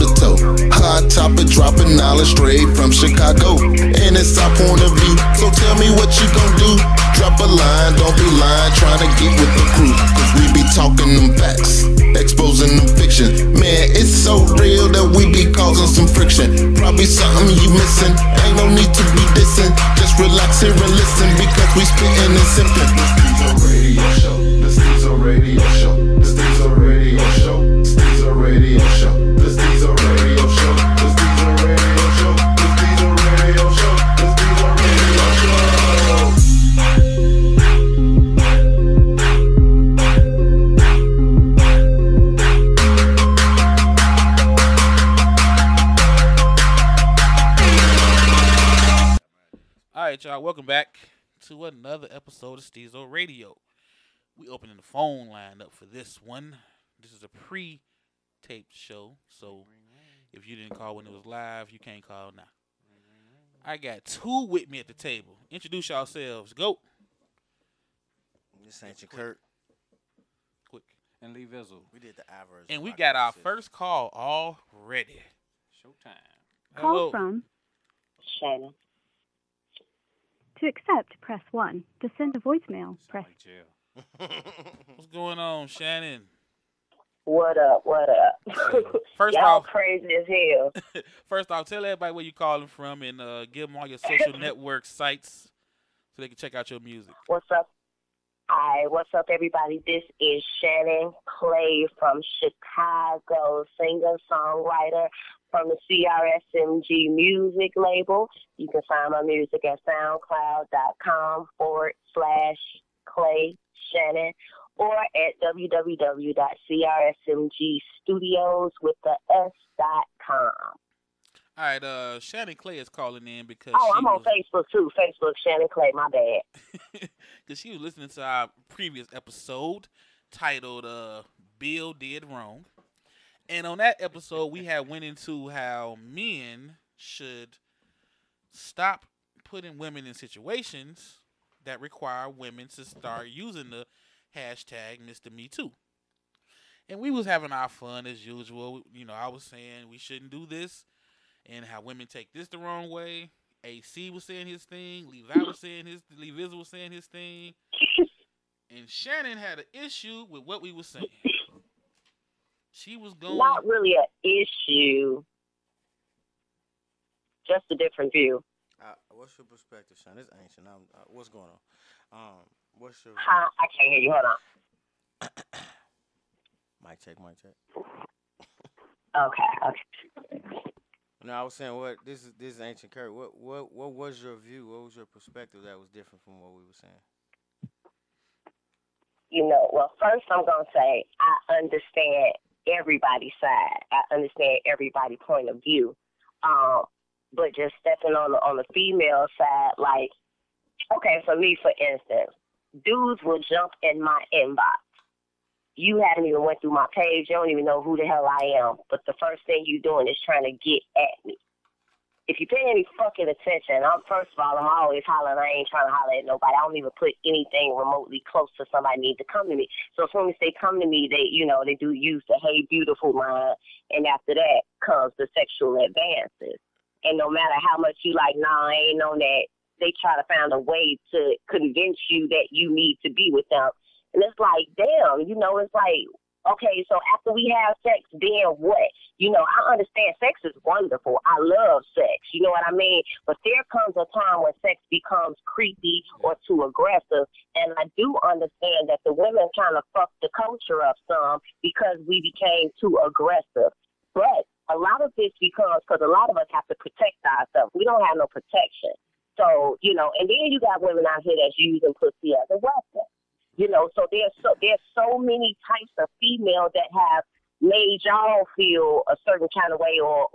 to toe. Hot topic, dropping knowledge straight from Chicago. And it's our point of view, so tell me what you gon' do. Drop a line, don't be lying, trying to get with the crew. Cause we be talking them facts, exposing them fiction. Man, it's so real that we be causing some friction. Probably something you missing, ain't no need to be dissing. Just relax here and listen, because we spittin' and sippin'. The Stezo Radio Show, the Stezo Radio Show, the Stezo Radio Show, the Stezo Radio Show, the Stezo Radio Show, the Stezo Radio Show, the Stezo Radio Show. All right, y'all, welcome back to another episode of Stezo Radio. We opening the phone line up for this one. This is a pre-taped show, so if you didn't call when it was live, you can't call now. I got two with me at the table. Introduce yourselves. Go. This ain't your Kurt. Quick. And Lee Vizzle. We did the average. And we got our first call already. Showtime. Hello. Call from Shannon. To accept, press 1. To send a voicemail, press Like jail. What's going on, Shannon? What up? What up? First Y'all off, crazy as hell. first off, tell everybody where you calling from and give them all your social network sites so they can check out your music. What's up? Hi, what's up, everybody? This is Shannon Clay from Chicago, singer-songwriter from the CRSMG music label. You can find my music at soundcloud.com/Clay Shannon or at www.crsmgstudios.com. All right, Shannon Clay is calling in because I'm on Facebook too. Facebook Shannon Clay, my bad. Because she was listening to our previous episode titled Bill Did Wrong. And on that episode, we had went into how men should stop putting women in situations that require women to start using the hashtag Mr. Me Too. And we was having our fun as usual. You know, I was saying we shouldn't do this and how women take this the wrong way. AC was saying his thing. Lee Vizzle was saying his thing. And Shannon had an issue with what we were saying. She was going... Not really an issue. Just a different view. What's your perspective, Sean? This ancient. What's going on? What's your... I can't hear you. Hold on. Mic check. Okay. No, I was saying this is ancient Kurt. What was your view? What was your perspective that was different from what we were saying? Well, first I'm gonna say I understand everybody's side. I understand everybody's point of view. But just stepping on the female side, like, okay, for me, for instance, dudes will jump in my inbox. You haven't even went through my page. You don't even know who the hell I am. But the first thing you're doing is trying to get at me. If you pay any fucking attention, first of all, I'm always hollering. I ain't trying to holler at nobody. I don't even put anything remotely close to somebody need to come to me. So as soon as they come to me, they do use the "Hey, beautiful" line, and after that comes the sexual advances. And no matter how much you like, nah, I ain't on that, they try to find a way to convince you that you need to be with them. And it's like, damn, it's like, okay, so after we have sex, then what? I understand sex is wonderful. I love sex. You know what I mean? But there comes a time when sex becomes creepy or too aggressive. And I do understand that the women kind of fucked the culture up some because we became too aggressive. But a lot of this because a lot of us have to protect ourselves. We don't have no protection. So, and then you got women out here that's using pussy as a weapon. So there's so many types of females that have made y'all feel a certain kind of way, or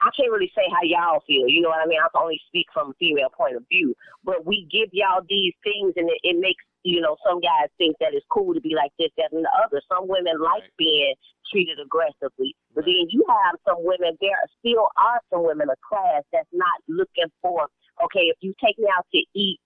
I can't really say how y'all feel. You know what I mean? I can only speak from a female point of view. But we give y'all these things, and it makes some guys think that it's cool to be like this, that, and the other. Some women like being treated aggressively, but then you have some women. There still are some women of class that's not looking for. Okay, if you take me out to eat,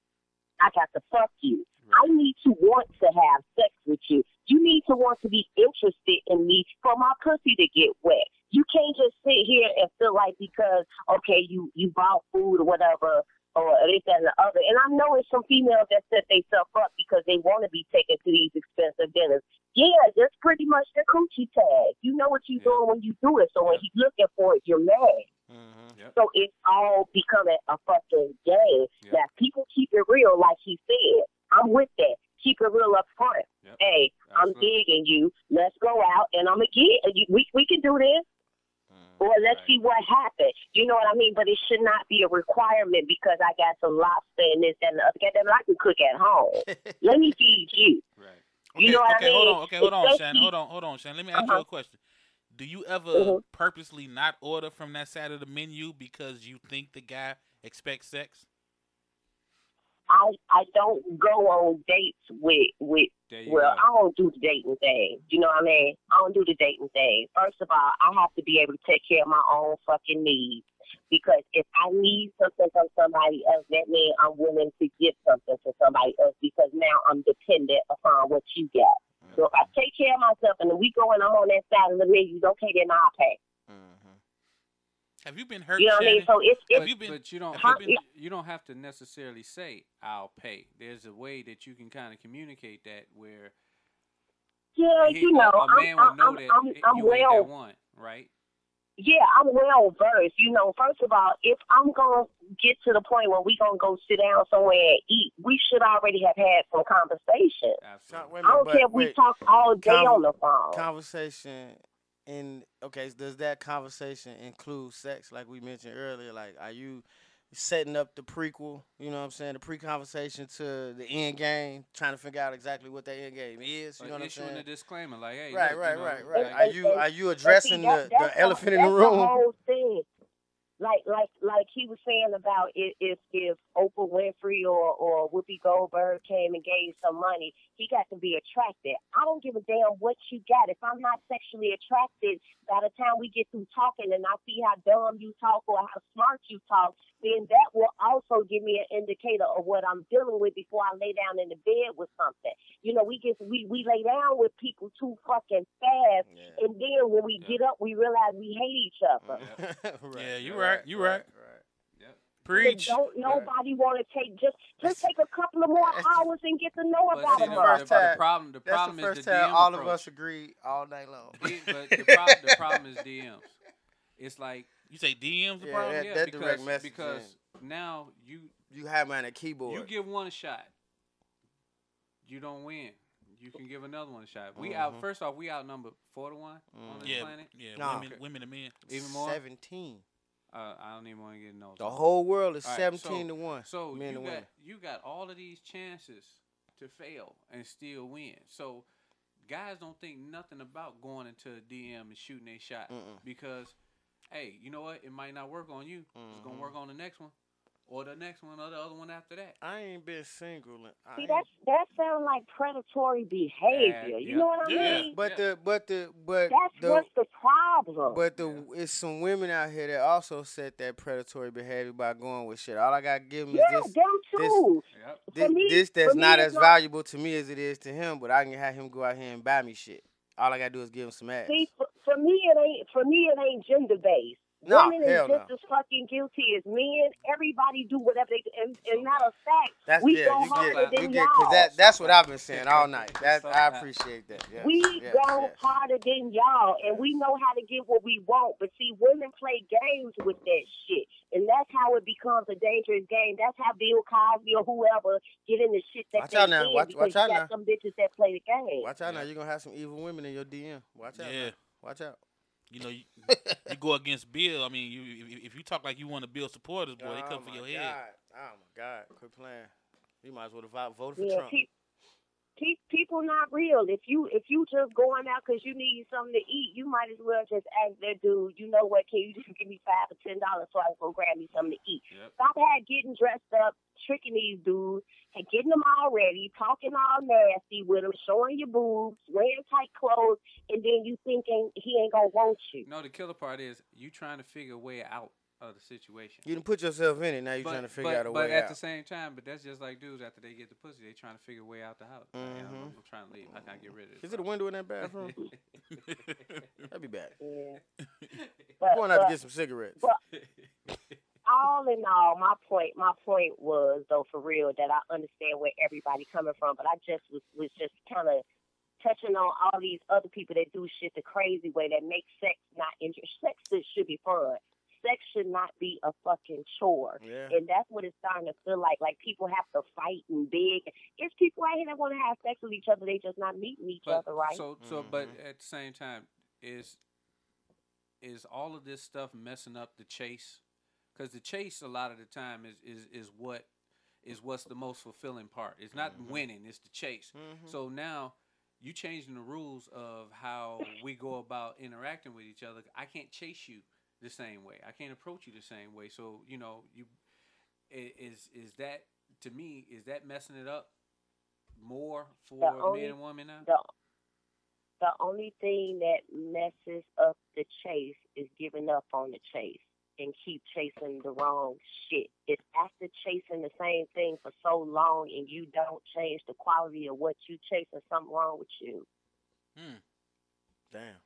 I got to fuck you. I need to want to have sex with you. You need to want to be interested in me for my pussy to get wet. You can't just sit here and feel like because, okay, you bought food or whatever, or this, that, and the other. And I know it's some females that set themselves up because they want to be taken to these expensive dinners. Yeah, that's pretty much the coochie tag. You know what you're doing when you do it. So when he's looking for it, you're mad. So it's all becoming a fucking game. Now, people keep it real, like he said. I'm with that. Keep it real up front. Hey, I'm digging you. Let's go out, and I'm going to get we can do this. Or let's see what happens. You know what I mean? But it should not be a requirement because I got some lobster and this and the other. Goddamn, I can cook at home. Let me feed you. Right. You know what I mean? Hold on, Shannon. Hold on, Shannon. Let me ask you a question. Do you ever purposely not order from that side of the menu because you think the guy expects sex? I don't go on dates with I don't do the dating thing. You know what I mean? I don't do the dating thing. First of all, I have to be able to take care of my own fucking needs. Because if I need something from somebody else, that means I'm willing to give something to somebody else because now I'm dependent upon what you got. So if I take care of myself and we going on that side of the menu, okay, then I'll pay. Have you been hurt? You know what I mean? So but you don't have to necessarily say I'll pay. There's a way that you can kind of communicate that where a man will know that you ain't that one, right? Yeah, I'm well versed. You know, first of all, if I'm gonna get to the point where we gonna go sit down somewhere and eat, we should already have had some conversation. Absolutely. I don't care if we talk all day on the phone. Conversation. Does that conversation include sex like we mentioned earlier? Like, are you setting up the prequel, you know what I'm saying, the pre-conversation to the end game, trying to figure out exactly what that end game is, you know what I'm saying? Issuing a disclaimer, like, hey. Right. And, Are you addressing the elephant in the room? The whole thing. Like he was saying about if Oprah Winfrey or Whoopi Goldberg came and gave some money, he got to be attracted. I don't give a damn what you got. If I'm not sexually attracted, by the time we get through talking and I see how dumb you talk or how smart you talk, then that will also give me an indicator of what I'm dealing with before I lay down in the bed with something. You know, we lay down with people too fucking fast, and then when we get up, we realize we hate each other. Yeah, you're right. You're right. Yep. Preach. Don't nobody want to take just take a couple of more hours and get to know about them. The problem is the first time all of us agree all night long. But the problem is DMs. It's like you say DMs the problem. That direct message because now you have me on a keyboard. You give one a shot, you don't win. You can give another one a shot. First off, we outnumbered 4-1 on this planet. Yeah, women and men. Even more. 17. I don't even want to get in those. The whole world is 17-1. So you got all of these chances to fail and still win. So guys don't think nothing about going into a DM and shooting a shot because, hey, you know what? It might not work on you. It's gonna work on the next one. Or the next one, or the other one after that. I ain't been single. See, that sounds like predatory behavior. You know what I mean? But that's what's the problem. But it's some women out here that also set that predatory behavior by going with shit. All I gotta give them is them too. This that's not as valuable to me as it is to him. But I can have him go out here and buy me shit. All I gotta do is give him some ass. See, for me it ain't gender based. No, women is just as fucking guilty as men. Everybody do whatever they do. And matter of fact, we go harder than y'all. Cause that's what I've been saying all night. I appreciate that. Yes, we go harder than y'all, and we know how to get what we want. But see, women play games with that shit. And that's how it becomes a dangerous game. That's how Bill Cosby or whoever get in the shit that they in. Watch out now. Some bitches that play the game. Watch out now. You're going to have some evil women in your DM. Watch out. Yeah. Watch out. You know, you go against Bill. I mean, if you talk like you want to build supporters, boy, they come for your head. Oh, my God. Quit playing. You might as well have voted for Trump. People not real. If you just going out because you need something to eat, you might as well just ask that dude, you know what, can you just give me $5 or $10 so I can go grab me something to eat? Yep. Stop getting dressed up, tricking these dudes, and getting them all ready, talking all nasty with them, showing your boobs, wearing tight clothes, and then you thinking he ain't gonna want you. No, the killer part is you trying to figure a way out of the situation. You done put yourself in it. Now you're trying to figure out a way out. But at the same time, that's just like dudes after they get the pussy, they trying to figure a way out the house. I'm trying to leave. I can't get rid of it. Is it a window in that bathroom? I'll be back. Yeah. I'm going out to get some cigarettes. All in all, my point was, though, for real, that I understand where everybody coming from, but I just was just kind of touching on all these other people that do shit the crazy way, that make sex not interesting. Sex should be fun. Sex should not be a fucking chore. Yeah. And that's what it's starting to feel like. Like, people have to fight and beg. It's people out here that want to have sex with each other. They just not meeting each other, right? But at the same time, is all of this stuff messing up the chase? Because the chase, a lot of the time, is what's the most fulfilling part. It's not winning; it's the chase. So now you changing the rules of how we go about interacting with each other. I can't chase you the same way. I can't approach you the same way. So is that, to me, is that messing it up more for men and women now? The only thing that messes up the chase is giving up on the chase and keep chasing the wrong shit. It's after chasing the same thing for so long and you don't change the quality of what you chase, or something wrong with you. Damn.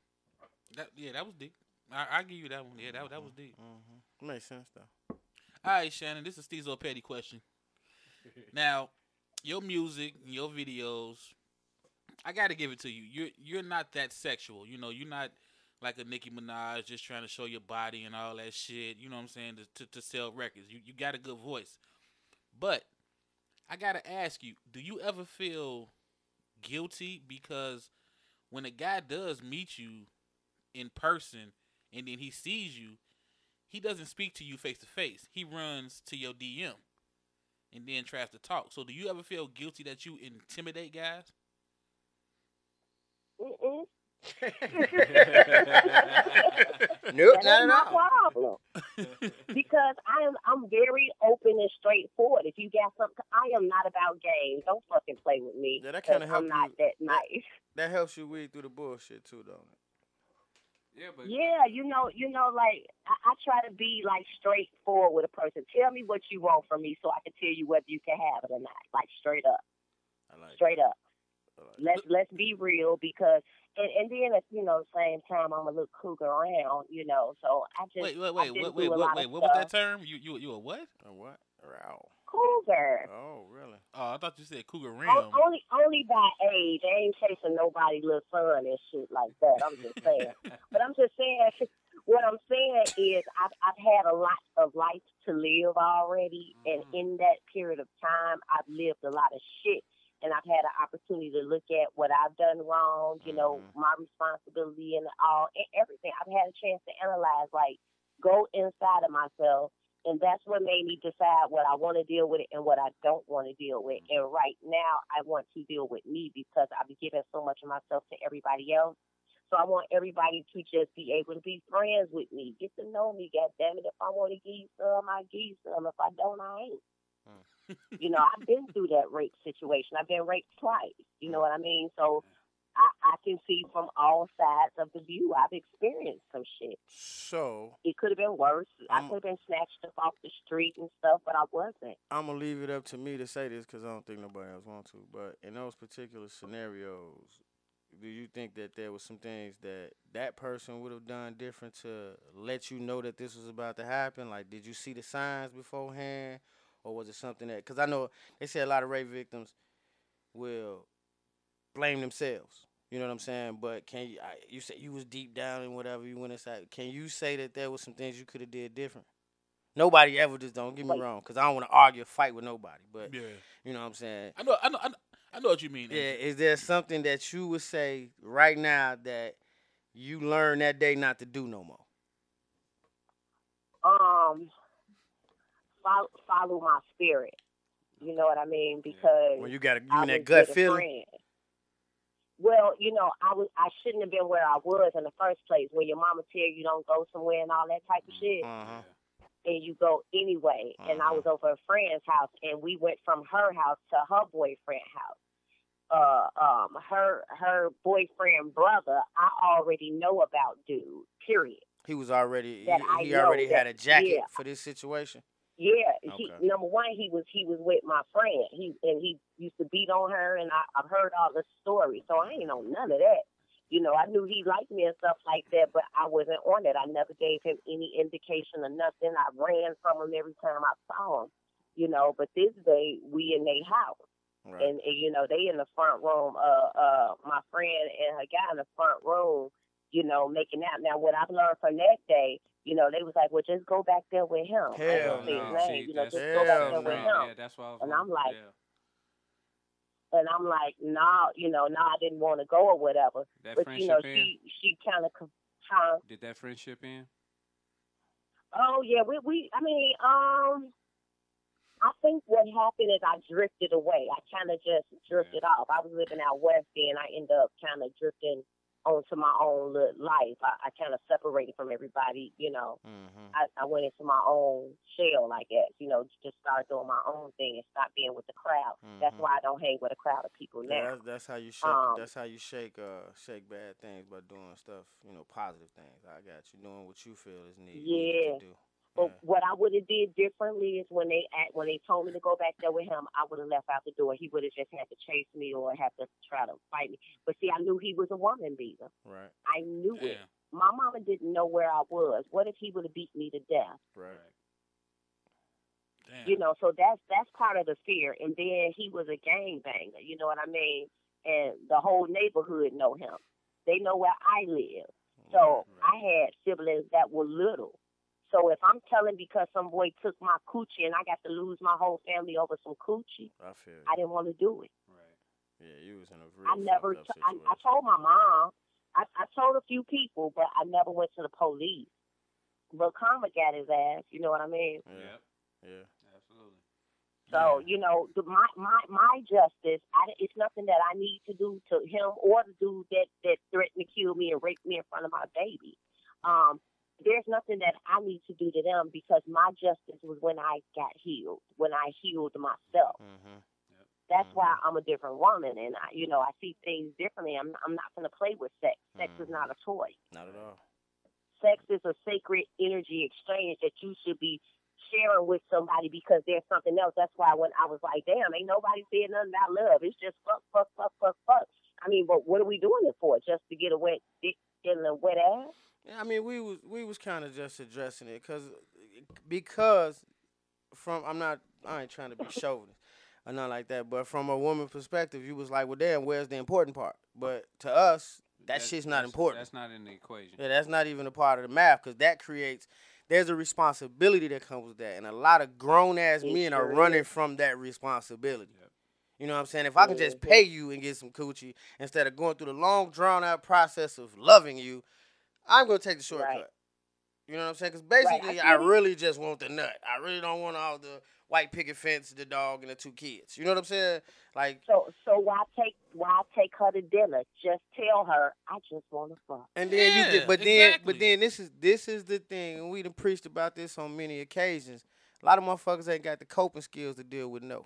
That was deep. I give you that one. Yeah, that was deep. Makes sense, though. All right, Shannon, this is Stezo petty question. Now, your music, your videos, I got to give it to you. You're not that sexual. You know, you're not like a Nicki Minaj just trying to show your body and all that shit. You know what I'm saying? To sell records. You got a good voice. But I got to ask you, do you ever feel guilty because when a guy does meet you in person and then he sees you, he doesn't speak to you face to face. He runs to your DM and then tries to talk. So do you ever feel guilty that you intimidate guys? Nope, That's not at my all. problem. Because I'm very open and straightforward. If you got something, I am not about games. Don't fucking play with me. Yeah, that kind of helps. I'm not that nice. That helps you weed through the bullshit too, don't it? Yeah, but you know, like I try to be like straightforward with a person. Tell me what you want from me, so I can tell you whether you can have it or not. Like straight up, straight up. Let's be real, because and then at same time I'm a little cougar around, So I just wait. What was that term? You a what? A what? Row. Cougar. Oh, really? Oh, I thought you said cougar realm. Only by age. I ain't chasing nobody little son and shit like that. I'm just saying. But I'm just saying, what I'm saying is I've had a lot of life to live already, and in that period of time, I've lived a lot of shit. And I've had an opportunity to look at what I've done wrong, my responsibility and everything. I've had a chance to analyze, like, go inside of myself. And that's what made me decide what I want to deal with and what I don't want to deal with. And right now, I want to deal with me because I've been giving so much of myself to everybody else. So I want everybody to just be able to be friends with me, get to know me, goddammit. If I want to give you some, I give you some. If I don't, I ain't. I've been through that rape situation. I've been raped twice. You know what I mean? So I can see from all sides of the view. I've experienced some shit. So it could have been worse. I could have been snatched up off the street and stuff, but I wasn't. I'm going to leave it up to me to say this because I don't think nobody else wants to. But in those particular scenarios, do you think that there was some things that person would have done different to let you know that this was about to happen? Like, did you see the signs beforehand? Or was it something that, because I know they say a lot of rape victims will blame themselves. You know what I'm saying? But you say you was deep down and whatever, you went inside. Can you say that there was some things you could have did different? Nobody ever just, don't get me wrong, because I don't want to argue or fight with nobody. But, you know what I'm saying? I know what you mean. Yeah, is there something that you would say right now that you learned that day not to do no more? Follow my spirit. You know what I mean? Because when you got that gut feeling. Friend. Well, I shouldn't have been where I was in the first place. When your mama tell you don't go somewhere and all that type of shit, and you go anyway. And I was over a friend's house, and we went from her house to her boyfriend's house. Her boyfriend brother, I already know about dude. Period. He was already that I he know already that, had a jacket yeah, for this situation. yeah. Okay. Number one, he was with my friend. He used to beat on her, and I've heard all the stories, so I ain't know none of that. You know, I knew he liked me and stuff like that, but I wasn't on it. I never gave him any indication of nothing. I ran from him every time I saw him. You know, but this day we in their house. Right. And you know, they in the front room, my friend and her guy in the front room, you know, making out. Now, what I've learned from that day, you know, they was like, well, just go back there with him. I ain't Hell gonna say his no. name, See, you know, that's just go back there hell with no. him. Yeah, that's why I was And like, I'm like, yeah. and I'm like, no, you know, no, I didn't want to go or whatever. That But you know, friendship end? she kind of, huh? Did that friendship end? Oh yeah, I mean, I think what happened is I drifted away. I kind of just drifted off. I was living out west then. I ended up kind of drifting onto my own little life. I kind of separated from everybody, you know. Mm-hmm. I went into my own shell, I guess, you know, just started doing my own thing and stopped being with the crowd. Mm-hmm. That's why I don't hang with a crowd of people now. Yeah, that's how you shake. That's how you shake bad things by doing stuff, you know, positive things. I got you doing what you feel is needed to do. But what I would have did differently is when they told me to go back there with him, I would have left out the door. He would have just had to chase me or have to try to fight me. But see, I knew he was a woman beater. Right. I knew it. Yeah. My mama didn't know where I was. What if he would have beat me to death? Right. Damn. You know, so that's part of the fear. And then he was a gangbanger. You know what I mean? And the whole neighborhood know him. They know where I live. So I had siblings that were little. So if I'm telling because some boy took my coochie and I got to lose my whole family over some coochie, I feel you. I didn't want to do it. Right. Yeah, you was in a real I never. fucked up situation. I told my mom. I told a few people, but I never went to the police. But karma got his ass. You know what I mean? Yeah. Yep. Yeah. Absolutely. So you know, my justice. It's nothing that I need to do to him or the dude that threatened to kill me and rape me in front of my baby. There's nothing that I need to do to them because my justice was when I got healed, when I healed myself. Mm-hmm. Yep. That's why I'm a different woman, and I see things differently. I'm not going to play with sex. Sex is not a toy. Not at all. Sex is a sacred energy exchange that you should be sharing with somebody because there's something else. That's why when I was like, damn, ain't nobody saying nothing about love. It's just fuck, fuck, fuck, fuck, fuck. I mean, but what are we doing it for? Just to get a wet dick in the wet ass? Yeah, I mean, we was kind of just addressing it because I ain't trying to be chauvinist or nothing like that, but from a woman's perspective, you was like, well, damn, where's the important part? But to us, that shit's not important. That's not in the equation. Yeah, that's not even a part of the math because that there's a responsibility that comes with that, and a lot of grown ass men are running from that responsibility. Yep. You know what I'm saying? If I can just pay you and get some coochie instead of going through the long, drawn-out process of loving you, I'm going to take the shortcut. Right. You know what I'm saying? Because basically, I really just want the nut. I really don't want all the white picket fence, the dog, and the 2 kids. You know what I'm saying? Like, so why take her to dinner? Just tell her I just want to fuck. and then Yeah, exactly. but then this is the thing, and we done preached about this on many occasions. A lot of motherfuckers ain't got the coping skills to deal with no.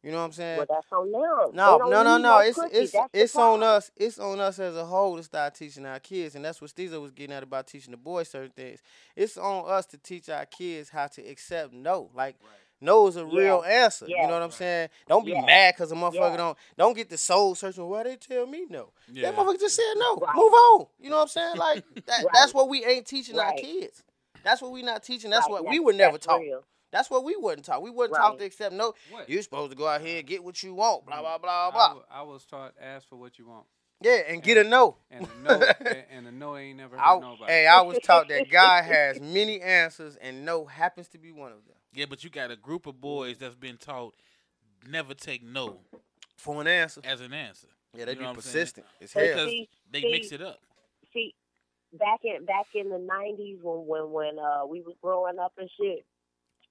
You know what I'm saying? Well, that's on them. No. It's on problem. us. It's on us as a whole to start teaching our kids, and that's what Stezo was getting at about teaching the boys certain things. It's on us to teach our kids how to accept no. Like no is a real answer. You know what I'm saying? Don't be mad because a motherfucker don't get the soul searching. Why they tell me no? Yeah. That motherfucker just said no. Right. Move on. You know what I'm saying? Like that, Right. that's what we ain't teaching our Right. kids. That's what we not teaching. That's Right. what we were never That's taught. real. That's what we wasn't taught. We wasn't Right. taught to accept no. What? You're supposed to go out here and get what you want. Blah blah blah blah. I was taught ask for what you want, Yeah, and get a no. and a no, and a no ain't never hurt nobody. I was taught that God has many answers, and no happens to be one of them. Yeah, but you got a group of boys that's been taught never take no For an answer. as an answer. Yeah, they You know be what I'm saying? persistent. It's But hell. Because See, they see, mix it up. See, back in the 90s when we was growing up and shit,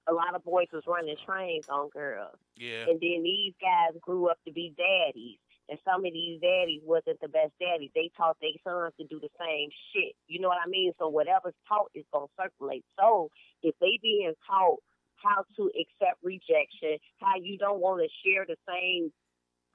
a lot of boys was running trains on girls. Yeah. And then these guys grew up to be daddies. And some of these daddies wasn't the best daddies. They taught their sons to do the same shit. You know what I mean? So whatever's taught is going to circulate. So if they being taught how to accept rejection, how you don't want to share the same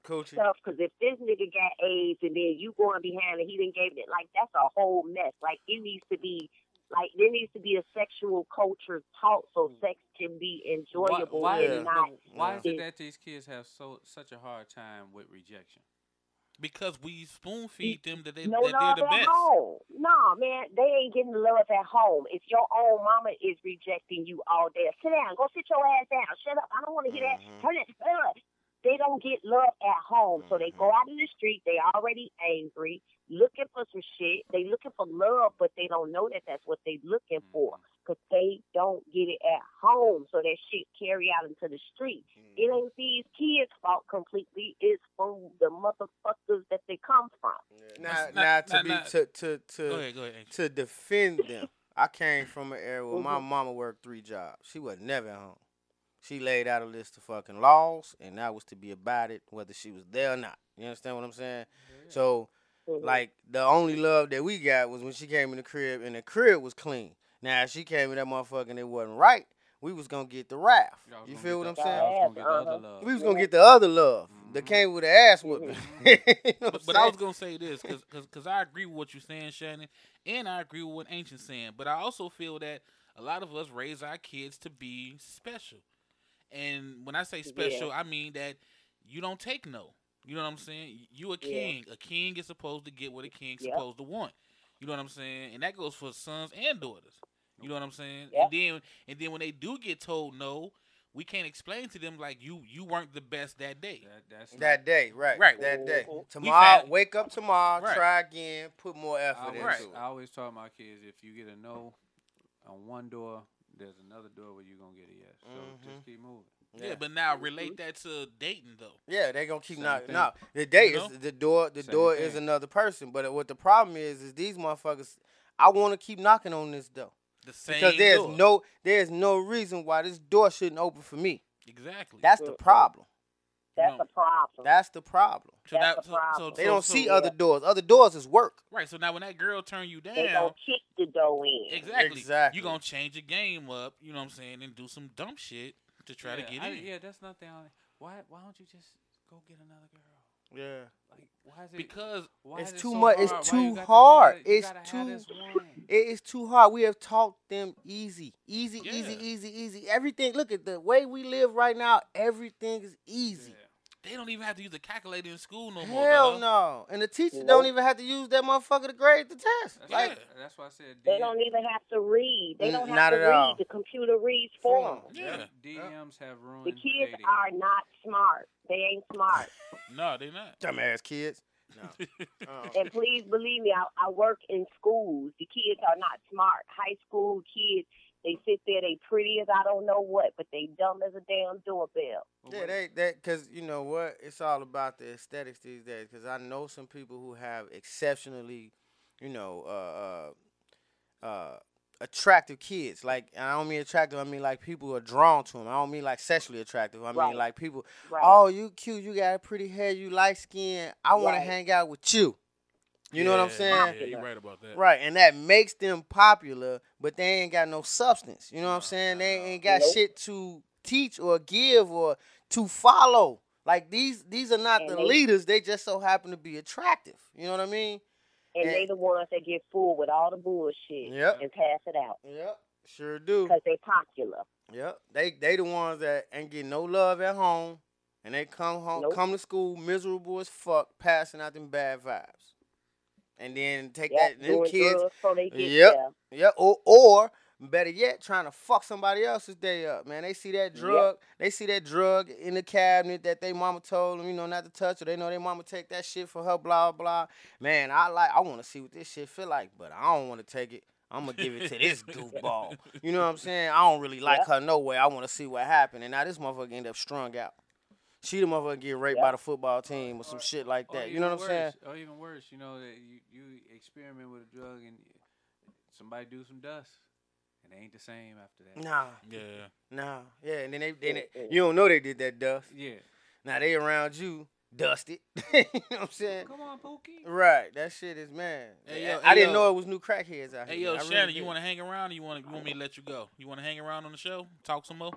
Coochie. stuff, because if this nigga got AIDS and then you going behind and he didn't give it, like, that's a whole mess. Like, it needs to be Like, there needs to be a sexual culture taught so sex can be enjoyable and not. Why is it that these kids have such a hard time with rejection? Because we spoon feed them that they're the at best. Home. No, man, they ain't getting love at home. If your own mama is rejecting you all day, sit down, go sit your ass down, shut up, I don't want to hear that. Turn it. They don't get love at home, so they go out in the street. They already angry, looking for some shit. They looking for love, but they don't know that that's what they looking for, because they don't get it at home. So that shit carry out into the street. It ain't these kids' fault completely. It's from the motherfuckers that they come from. To defend them, I came from an era where my mama worked 3 jobs. She was never at home. She laid out a list of fucking laws, and that was to be about it, whether she was there or not. You understand what I'm saying? Yeah. So, like, the only love that we got was when she came in the crib, and the crib was clean. Now, if she came in that motherfucker and it wasn't right, we was going to get the wrath. You feel what I'm saying? We was going to get the other love that came with the ass whooping. But I was going to say this, because I agree with what you're saying, Shannon, and I agree with what Ancient's saying. But I also feel that a lot of us raise our kids to be special. And when I say special, I mean that you don't take no. You know what I'm saying? You a king. A king is supposed to get what a king's supposed to want. You know what I'm saying? And that goes for sons and daughters. You know what I'm saying? And then when they do get told no, we can't explain to them like you weren't the best that day. That day. That day. Tomorrow, wake up tomorrow, try again, put more effort into it. I always tell my kids, if you get a no on one door, there's another door where you're going to get a yes. So just keep moving. Yeah, but now relate that to dating, though. Yeah, they going to keep knocking. No, the date is the door. The door is another person. But what the problem is these motherfuckers, I want to keep knocking on this door. The same because there's no reason why this door shouldn't open for me. Exactly. That's the problem. That's the problem. That's the problem. So they don't see other doors. Other doors is work. Right. So now when that girl turn you down, they gonna kick the door in. Exactly. You gonna change the game up. You know what I'm saying, and do some dumb shit to try to get in. Yeah, that's not the only. Why don't you just go get another girl? Yeah. Like, why is it? Because it's too much. It's too hard. It's too hard. We have taught them easy. Everything. Look at the way we live right now. Everything is easy. Yeah. They don't even have to use a calculator in school no more. Hell no. And the teacher don't even have to use that motherfucker to grade the test. That's why I said they don't even have to read. They don't have to read. The computer reads for them. Yeah. DMs have ruined the kids dating. are not smart. They ain't smart. No, they not. Dumbass kids. No. And please believe me, I work in schools. The kids are not smart. High school kids, they sit there, they pretty as I don't know what, but they dumb as a damn doorbell. Yeah, because you know what? It's all about the aesthetics these days. Because I know some people who have exceptionally, attractive kids. Like, I don't mean attractive, I mean like people who are drawn to them. I don't mean like sexually attractive. I mean like people, oh, you cute, you got pretty hair, you light skin. I want to hang out with you. You know what I'm saying? Yeah, you're right about that. Right, and that makes them popular, but they ain't got no substance. You know what I'm saying? They ain't got shit to teach or give or to follow. Like, these are not the leaders. They just so happen to be attractive. You know what I mean? And they the ones that get fooled with all the bullshit and pass it out. Yep, sure do. Because they popular. Yep, they the ones that ain't getting no love at home, and they come home, come to school miserable as fuck, passing out them bad vibes. And then take them kids. So they get or better yet, trying to fuck somebody else's day up, man. They see that drug. They see that drug in the cabinet that they mama told them, not to touch, or they know their mama take that shit for her, blah blah. Man, I want to see what this shit feel like, but I don't want to take it. I'm gonna give it to this goofball. You know what I'm saying? I don't really like her no way. I want to see what happened, and now this motherfucker end up strung out. She the motherfucker get raped by the football team or some shit like that. You know what I'm saying? Or even worse, that you experiment with a drug and somebody do some dust, and they ain't the same after that. Nah. Yeah, and then they you don't know they did that dust. Yeah. Now they around you, dusted. You know what I'm saying? Come on, Pookie. Right. That shit is, man. Hey, I didn't know it was new crackheads out here. Hey, yo, Shannon, you want to hang around or you want me to let you go? You want to hang around on the show? Talk some more?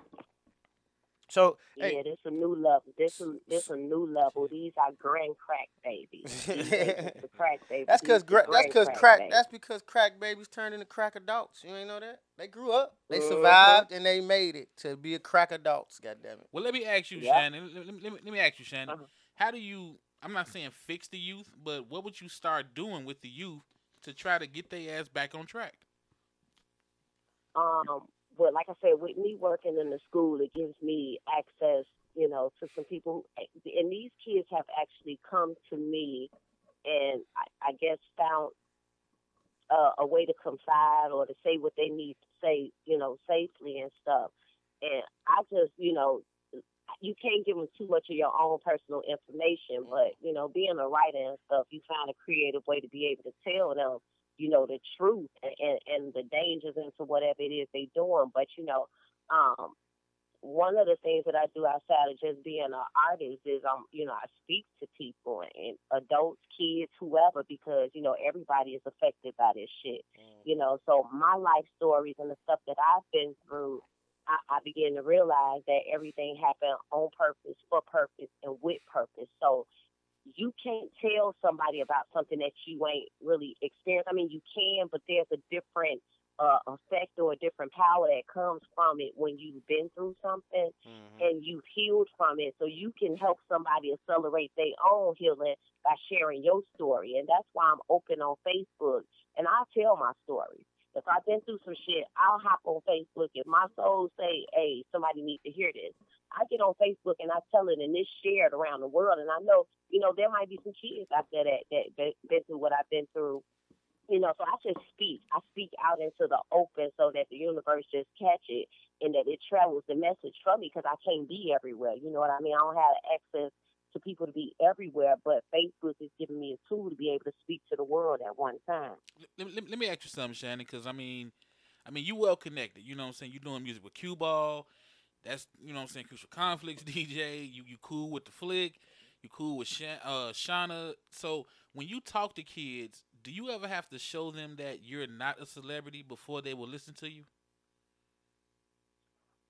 So, Yeah, hey, this a new level. This a new level. These are grand crack babies. These ain't just the crack babies. that's These the grand crack babies. that's because crack babies turn into crack adults. You ain't know that? They grew up, they Mhm. survived, and they made it to be a crack adults. God damn it. Well, let me ask you, Yep. Shannon. Let me ask you, Shannon. Uh-huh. How do you? I'm not saying fix the youth, but what would you start doing with the youth to try to get their ass back on track? But like I said, with me working in the school, it gives me access, to some people, and these kids have actually come to me, and I guess found a way to confide or to say what they need to say, safely and stuff. And I just, you can't give them too much of your own personal information, but, being a writer and stuff, you find a creative way to be able to tell them, the truth and the dangers into whatever it is they're doing. But, one of the things that I do outside of just being an artist is, I speak to people and adults, kids, whoever, because, everybody is affected by this shit. So my life stories and the stuff that I've been through, I began to realize that everything happened on purpose, for purpose, and with purpose. So you can't tell somebody about something that you ain't really experienced. I mean, you can, but there's a different effect or a different power that comes from it when you've been through something and you've healed from it. So you can help somebody accelerate their own healing by sharing your story. And that's why I'm open on Facebook, and I tell my stories. If I've been through some shit, I'll hop on Facebook. If my soul say, hey, somebody needs to hear this, I get on Facebook and I tell it, and it's shared around the world. And I know, there might be some kids out there that been through what I've been through. So I just speak. I speak out into the open so that the universe just catch it and that it travels the message from me, because I can't be everywhere. You know what I mean? I don't have access to people to be everywhere, but Facebook is giving me a tool to be able to speak to the world at one time. Let me ask you something, Shannon, because I mean, you well connected. You know what I'm saying? You doing music with Q Ball. That's, Crucial Conflicts DJ. You cool with the Flick. You cool with Shauna. So when you talk to kids, do you ever have to show them that you're not a celebrity before they will listen to you?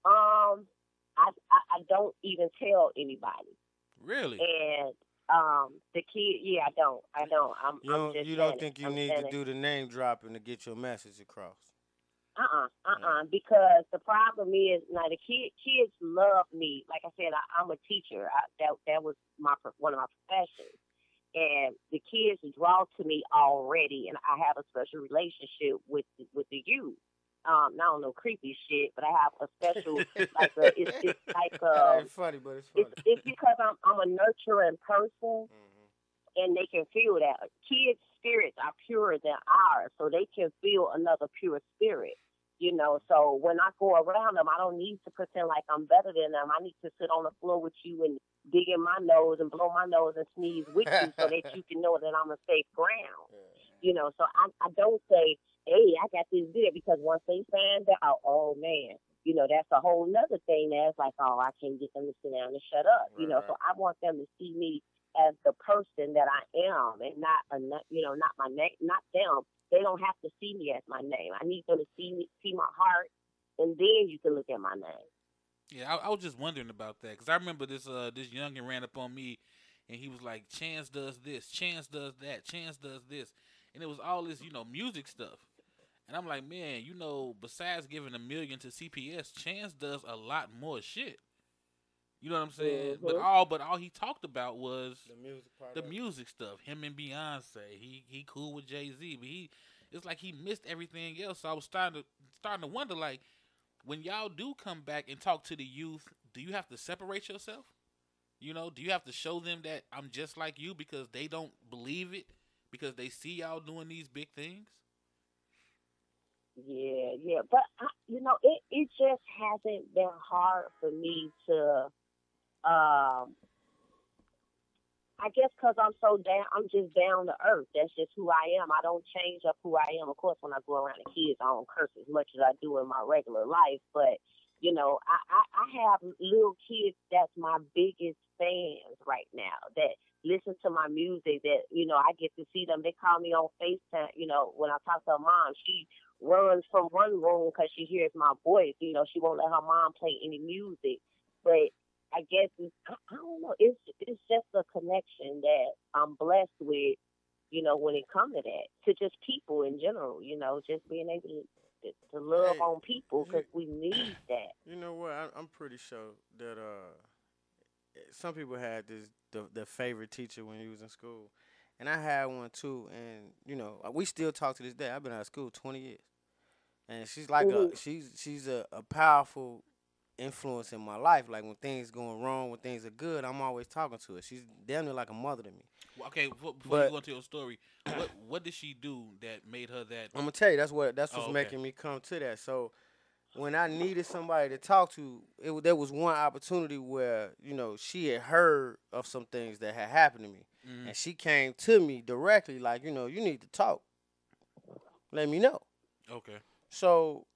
I don't even tell anybody. Really? And the kid, yeah, I don't. You don't think you need to do the name dropping to get your message across? Because the problem is, now the kids love me. Like I said, I'm a teacher. That was one of my professions. And the kids draw to me already, and I have a special relationship with the youth. I don't know creepy shit, but I have a special it's like it's funny, but it's funny. It's because I'm a nurturing person, and they can feel that kids' spirits are purer than ours, so they can feel another pure spirit. So when I go around them, I don't need to pretend like I'm better than them. I need to sit on the floor with you and dig in my nose and blow my nose and sneeze with you so that you can know that I'm a safe ground. So I don't say, hey, I got this there, because once they find out, oh man, that's a whole nother thing that's like, oh, I can't get them to sit down and shut up. Right. So I want them to see me as the person that I am, and not my name, not them. They don't have to see me as my name. I need them to see my heart, and then you can look at my name. Yeah, I was just wondering about that, because I remember this youngin ran up on me, and he was like, Chance does this, Chance does that, Chance does this, and it was all this, music stuff. And I'm like, man, besides giving $1 million to CPS, Chance does a lot more shit. You know what I'm saying? Mm-hmm. But all he talked about was the music stuff. Him and Beyonce. He cool with Jay-Z, but it's like he missed everything else. So I was starting to wonder, like, when y'all do come back and talk to the youth, do you have to separate yourself? Do you have to show them that I'm just like you, because they don't believe it, because they see y'all doing these big things? Yeah, but it just hasn't been hard for me to, I guess because I'm just down to earth. That's just who I am. I don't change up who I am. Of course, when I go around the kids, I don't curse as much as I do in my regular life, but I have little kids that's my biggest fans right now, that listen to my music, that, I get to see them. They call me on FaceTime. When I talk to her mom, she runs from one room because she hears my voice. She won't let her mom play any music. But I guess I don't know. It's just a connection that I'm blessed with, when it comes to that, to just people in general, just being able to love on people because we need that. You know what? I'm pretty sure that some people had the favorite teacher when you was in school, and I had one too. And we still talk to this day. I've been out of school 20 years, and she's like she's a powerful influence in my life. Like when things going wrong, when things are good, I'm always talking to her. She's damn near like a mother to me. Well, okay, before you go into your story, what did she do that made her that? I'm gonna tell you that's what's making me come to that. So when I needed somebody to talk to, there was one opportunity where she had heard of some things that had happened to me, and she came to me directly like, you need to talk. Let me know. Okay. So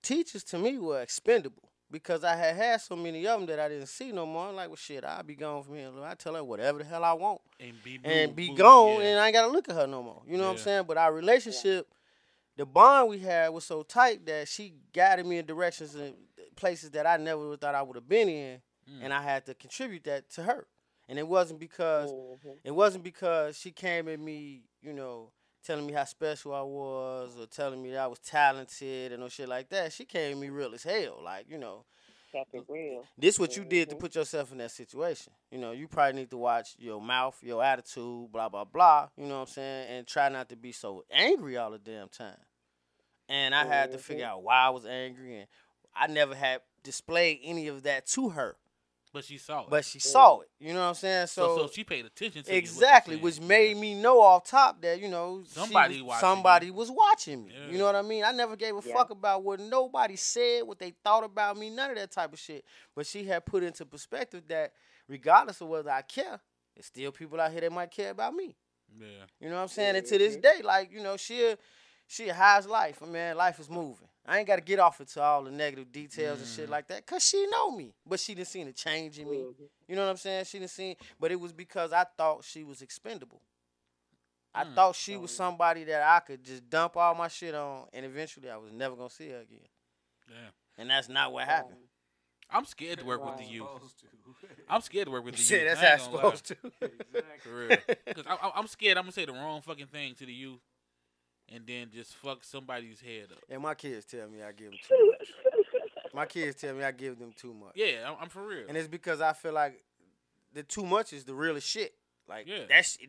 teachers to me were expendable. Because I had so many of them that I didn't see no more. I'm like, well, shit, I'll be gone from here. I tell her whatever the hell I want. And be gone, and I ain't got to look at her no more. You know what I'm saying? But our relationship, the bond we had was so tight that she guided me in directions and places that I never thought I would have been in. And I had to contribute that to her. And it wasn't because she came at me, telling me how special I was or telling me that I was talented and no shit like that. She came at me real as hell. Like, Kept it real. This what you did to put yourself in that situation. You probably need to watch your mouth, your attitude, blah, blah, blah. You know what I'm saying? And try not to be so angry all the damn time. And I had to figure out why I was angry. And I never had displayed any of that to her. But she saw it. You know what I'm saying? So she paid attention to exactly, which made me know off top that, somebody was watching me. Yeah. You know what I mean? I never gave a fuck about what nobody said, what they thought about me, none of that type of shit. But she had put into perspective that regardless of whether I care, there's still people out here that might care about me. Yeah. You know what I'm saying? And to this day, like, she has life. I mean, life is moving. I ain't got to get off into all the negative details and shit like that because she know me. But she didn't see the change in me. You know what I'm saying? She didn't see. But it was because I thought she was expendable. I thought she was somebody that I could just dump all my shit on, and eventually I was never going to see her again. Yeah. And that's not what happened. I'm scared to work with the youth. I'm scared to work with the Shit, youth. that's how it's supposed to. Exactly. For real. Because I'm scared I'm going to say the wrong fucking thing to the youth. And then just fuck somebody's head up. And my kids tell me I give them too much. My kids tell me I give them too much. Yeah, I'm for real. And it's because I feel like the too much is the realest shit. Like,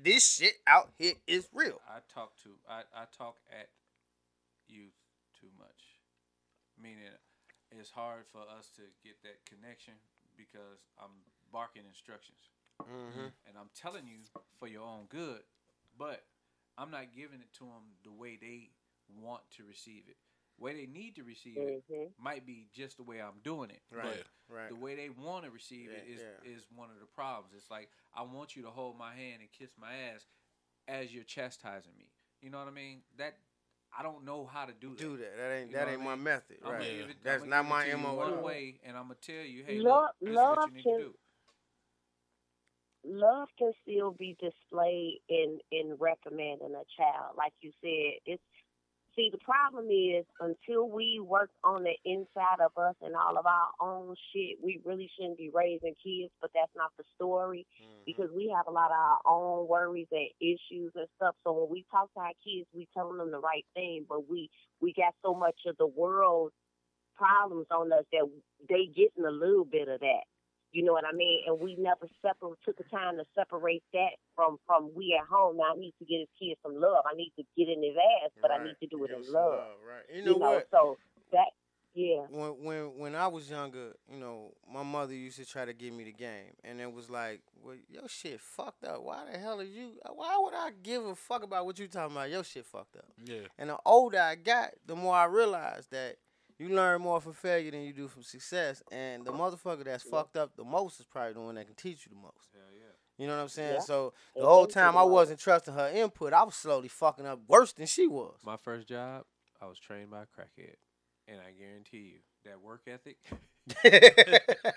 this shit out here is real. I talk at youth too much. Meaning it's hard for us to get that connection because I'm barking instructions. And I'm telling you for your own good, but I'm not giving it to them the way they want to receive it. The way they need to receive it might be just the way I'm doing it. Right. The way they want to receive it is one of the problems. It's like, I want you to hold my hand and kiss my ass as you're chastising me. You know what I mean? That I don't know how to do that. That ain't my method. Right. That's not my MO. One way, and I'm gonna tell you, hey, look, this is what you need to do. Love can still be displayed in reprimanding a child. Like you said, the problem is until we work on the inside of us and all of our own shit, we really shouldn't be raising kids, but that's not the story because we have a lot of our own worries and issues and stuff. So when we talk to our kids, we telling them the right thing, but we got so much of the world's problems on us that they getting a little bit of that. You know what I mean? And we never took the time to separate that from we at home. Now I need to get his kid some love. I need to get in his ass, but I need to do it in love. Right. You know what? So that, When I was younger, my mother used to try to give me the game, and it was like, well, your shit fucked up. Why the hell are you? Why would I give a fuck about what you talking about? Your shit fucked up. Yeah. And the older I got, the more I realized that you learn more from failure than you do from success. And the motherfucker that's fucked up the most is probably the one that can teach you the most. Hell yeah. You know what I'm saying? Yeah. So the whole time I wasn't trusting her input, I was slowly fucking up worse than she was. My first job, I was trained by a crackhead. And I guarantee you, that work ethic.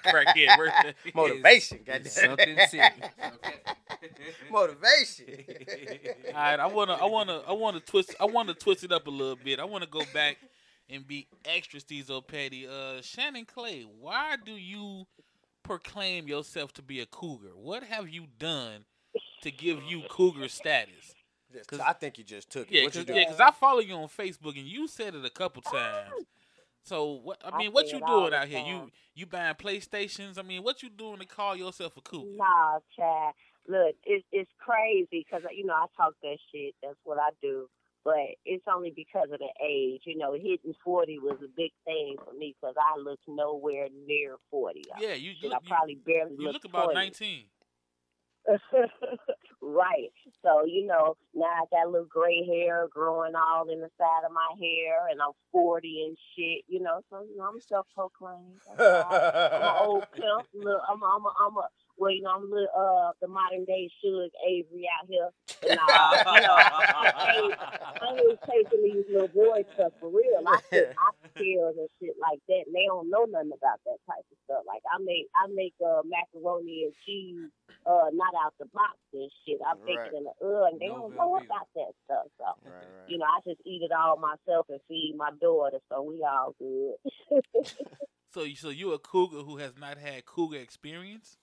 Crackhead work ethic. Motivation, goddamn. Something serious. Okay? Motivation. All right, I wanna twist it up a little bit. I wanna go back and be extra Stezo petty. Shannon Clay, why do you proclaim yourself to be a cougar? What have you done to give you cougar status? I think you just took it. Yeah, What you because I follow you on Facebook and you said it a couple times. So what? I mean, what say you it all doing the out here? time. You buying PlayStations? I mean, what you doing to call yourself a cougar? Nah, Chad. Look, it's crazy because, I talk that shit. That's what I do. But it's only because of the age. Hitting 40 was a big thing for me because I look nowhere near 40. Yeah, you I probably barely you look look about 20. 19. Right. So, now I got a little gray hair growing all in the side of my hair, and I'm 40 and shit, so, I'm self-proclaimed. I'm an old pimp. Look, I'm a little, the modern day Suge Avery out here. And, I ain't taking these little boy stuff for real. I take pills and shit like that, and they don't know nothing about that type of stuff. Like, I make macaroni and cheese, not out the box and shit. I bake it in the oven. They don't know about that stuff. So, I just eat it all myself and feed my daughter, so we all good. So you a cougar who has not had cougar experience?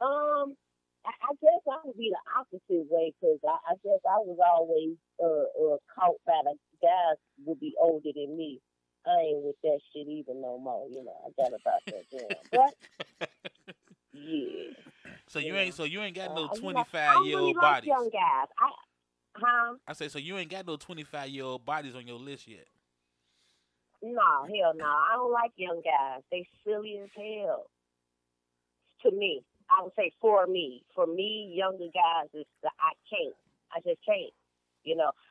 I guess I would be the opposite way because I guess I was always caught by the guys would be older than me. I ain't with that shit even no more. I got about that damn. But yeah. So you ain't got no 25-year-old really bodies. Like young guys. I say so you ain't got no 25-year-old bodies on your list yet. No, hell no. I don't like young guys. They silly as hell. To me. I would say for me, younger guys I can't. I just can't.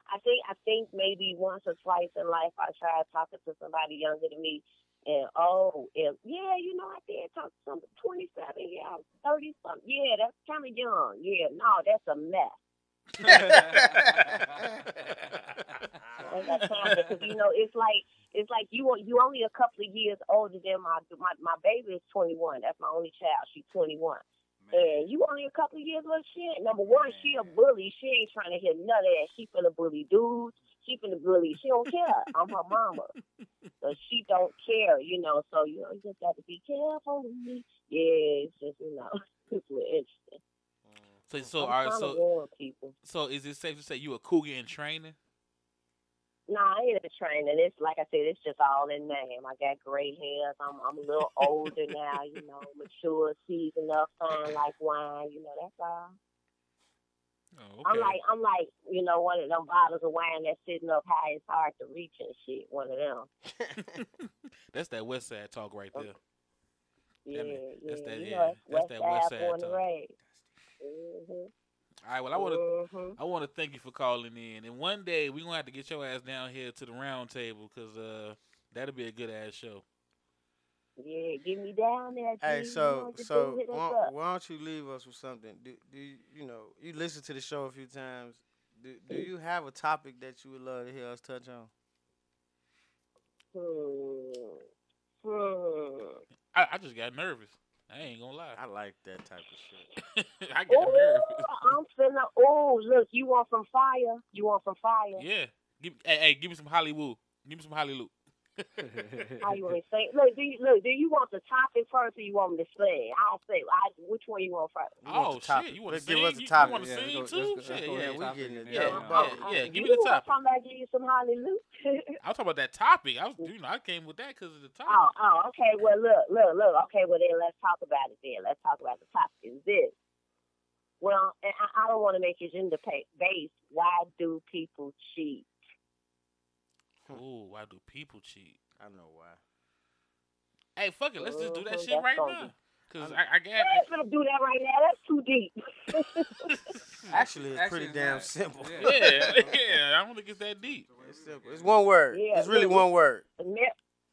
I think maybe once or twice in life I tried talking to somebody younger than me, and I did talk to somebody 27, 30 something. Yeah, that's kind of young. Yeah, no, that's a mess. I ain't got time because it's like you only a couple of years older than my baby is 21. That's my only child. She's 21. And you only a couple of years older. Number one, she a bully. She ain't trying to hear none of that. She finna bully dudes. She finna bully. She don't care. I'm her mama, so she don't care. So you just got to be careful with me. Yeah, it's just it's interesting. So is it safe to say you a cougar in training? Nah, I ain't a training. It's like I said, it's just all in name. I got gray hairs. I'm a little older now, mature, seasoned up, fine like wine. That's all. Oh, okay. I'm like, one of them bottles of wine that's sitting up high. It's hard to reach and shit. One of them. That's that West Side talk right there. That's that West Side talk. Mm-hmm. All right, well, I want to thank you for calling in, and one day we're gonna have to get your ass down here to the round table because that'll be a good ass show. Yeah, get me down there. Hey, so why don't you leave us with something? Do you listen to the show a few times? Do you have a topic that you would love to hear us touch on? I just got nervous. I ain't gonna lie. I like that type of shit. I got nervous. I'm finna. Look, you want some fire? Yeah. Give me some Hollyloo. Give me some Hollyloo. How you want to say? Look, do you want the topic first or you want me to sing? I'll say. Which one you want first? Shit, you want to sing? Give us the topic. You want to sing too? Shit, yeah, we getting it. Yeah. Give me the topic. I'm talking about give you some Hollyloo. I'm talking about that topic. I came with that because of the topic. Oh, okay. Well, look. Okay, well then let's talk about it. Then let's talk about the topic. Is this? Well, and I don't want to make it gender based. Why do people cheat? Ooh, why do people cheat? I know why. Hey, fuck it. Let's just do that shit right now. Because I ain't gonna do that right now. That's too deep. Actually, it's pretty damn simple. Yeah. I don't think it's that deep. It's simple. It's one word. Yeah, it's really one word.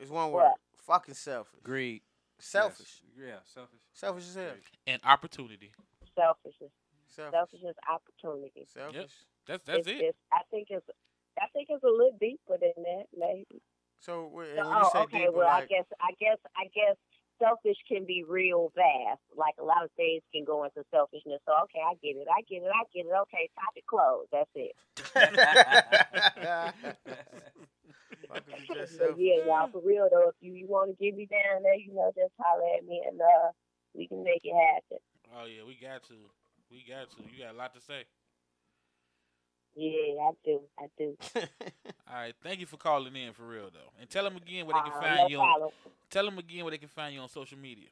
It's one word. Fucking selfish. Greed. Selfish. Yes. Yeah, selfish. Selfish as hell. And opportunity. Selfishness. Selfishness, opportunity. Selfish. Yep. That's it. I think it's a little deeper than that, maybe. So when you say okay. deeper, Well, like, I guess selfish can be real vast. Like a lot of things can go into selfishness. So okay, I get it. Okay, topic closed. That's it. Fuckers is just But selfish. yeah, y'all, for real though, if you want to get me down there, just holler at me and we can make it happen. Oh yeah, we got to. You got a lot to say. Yeah, I do. All right, thank you for calling in for real though, and tell them again where they can find No you. problem. Tell them again where they can find you on social media.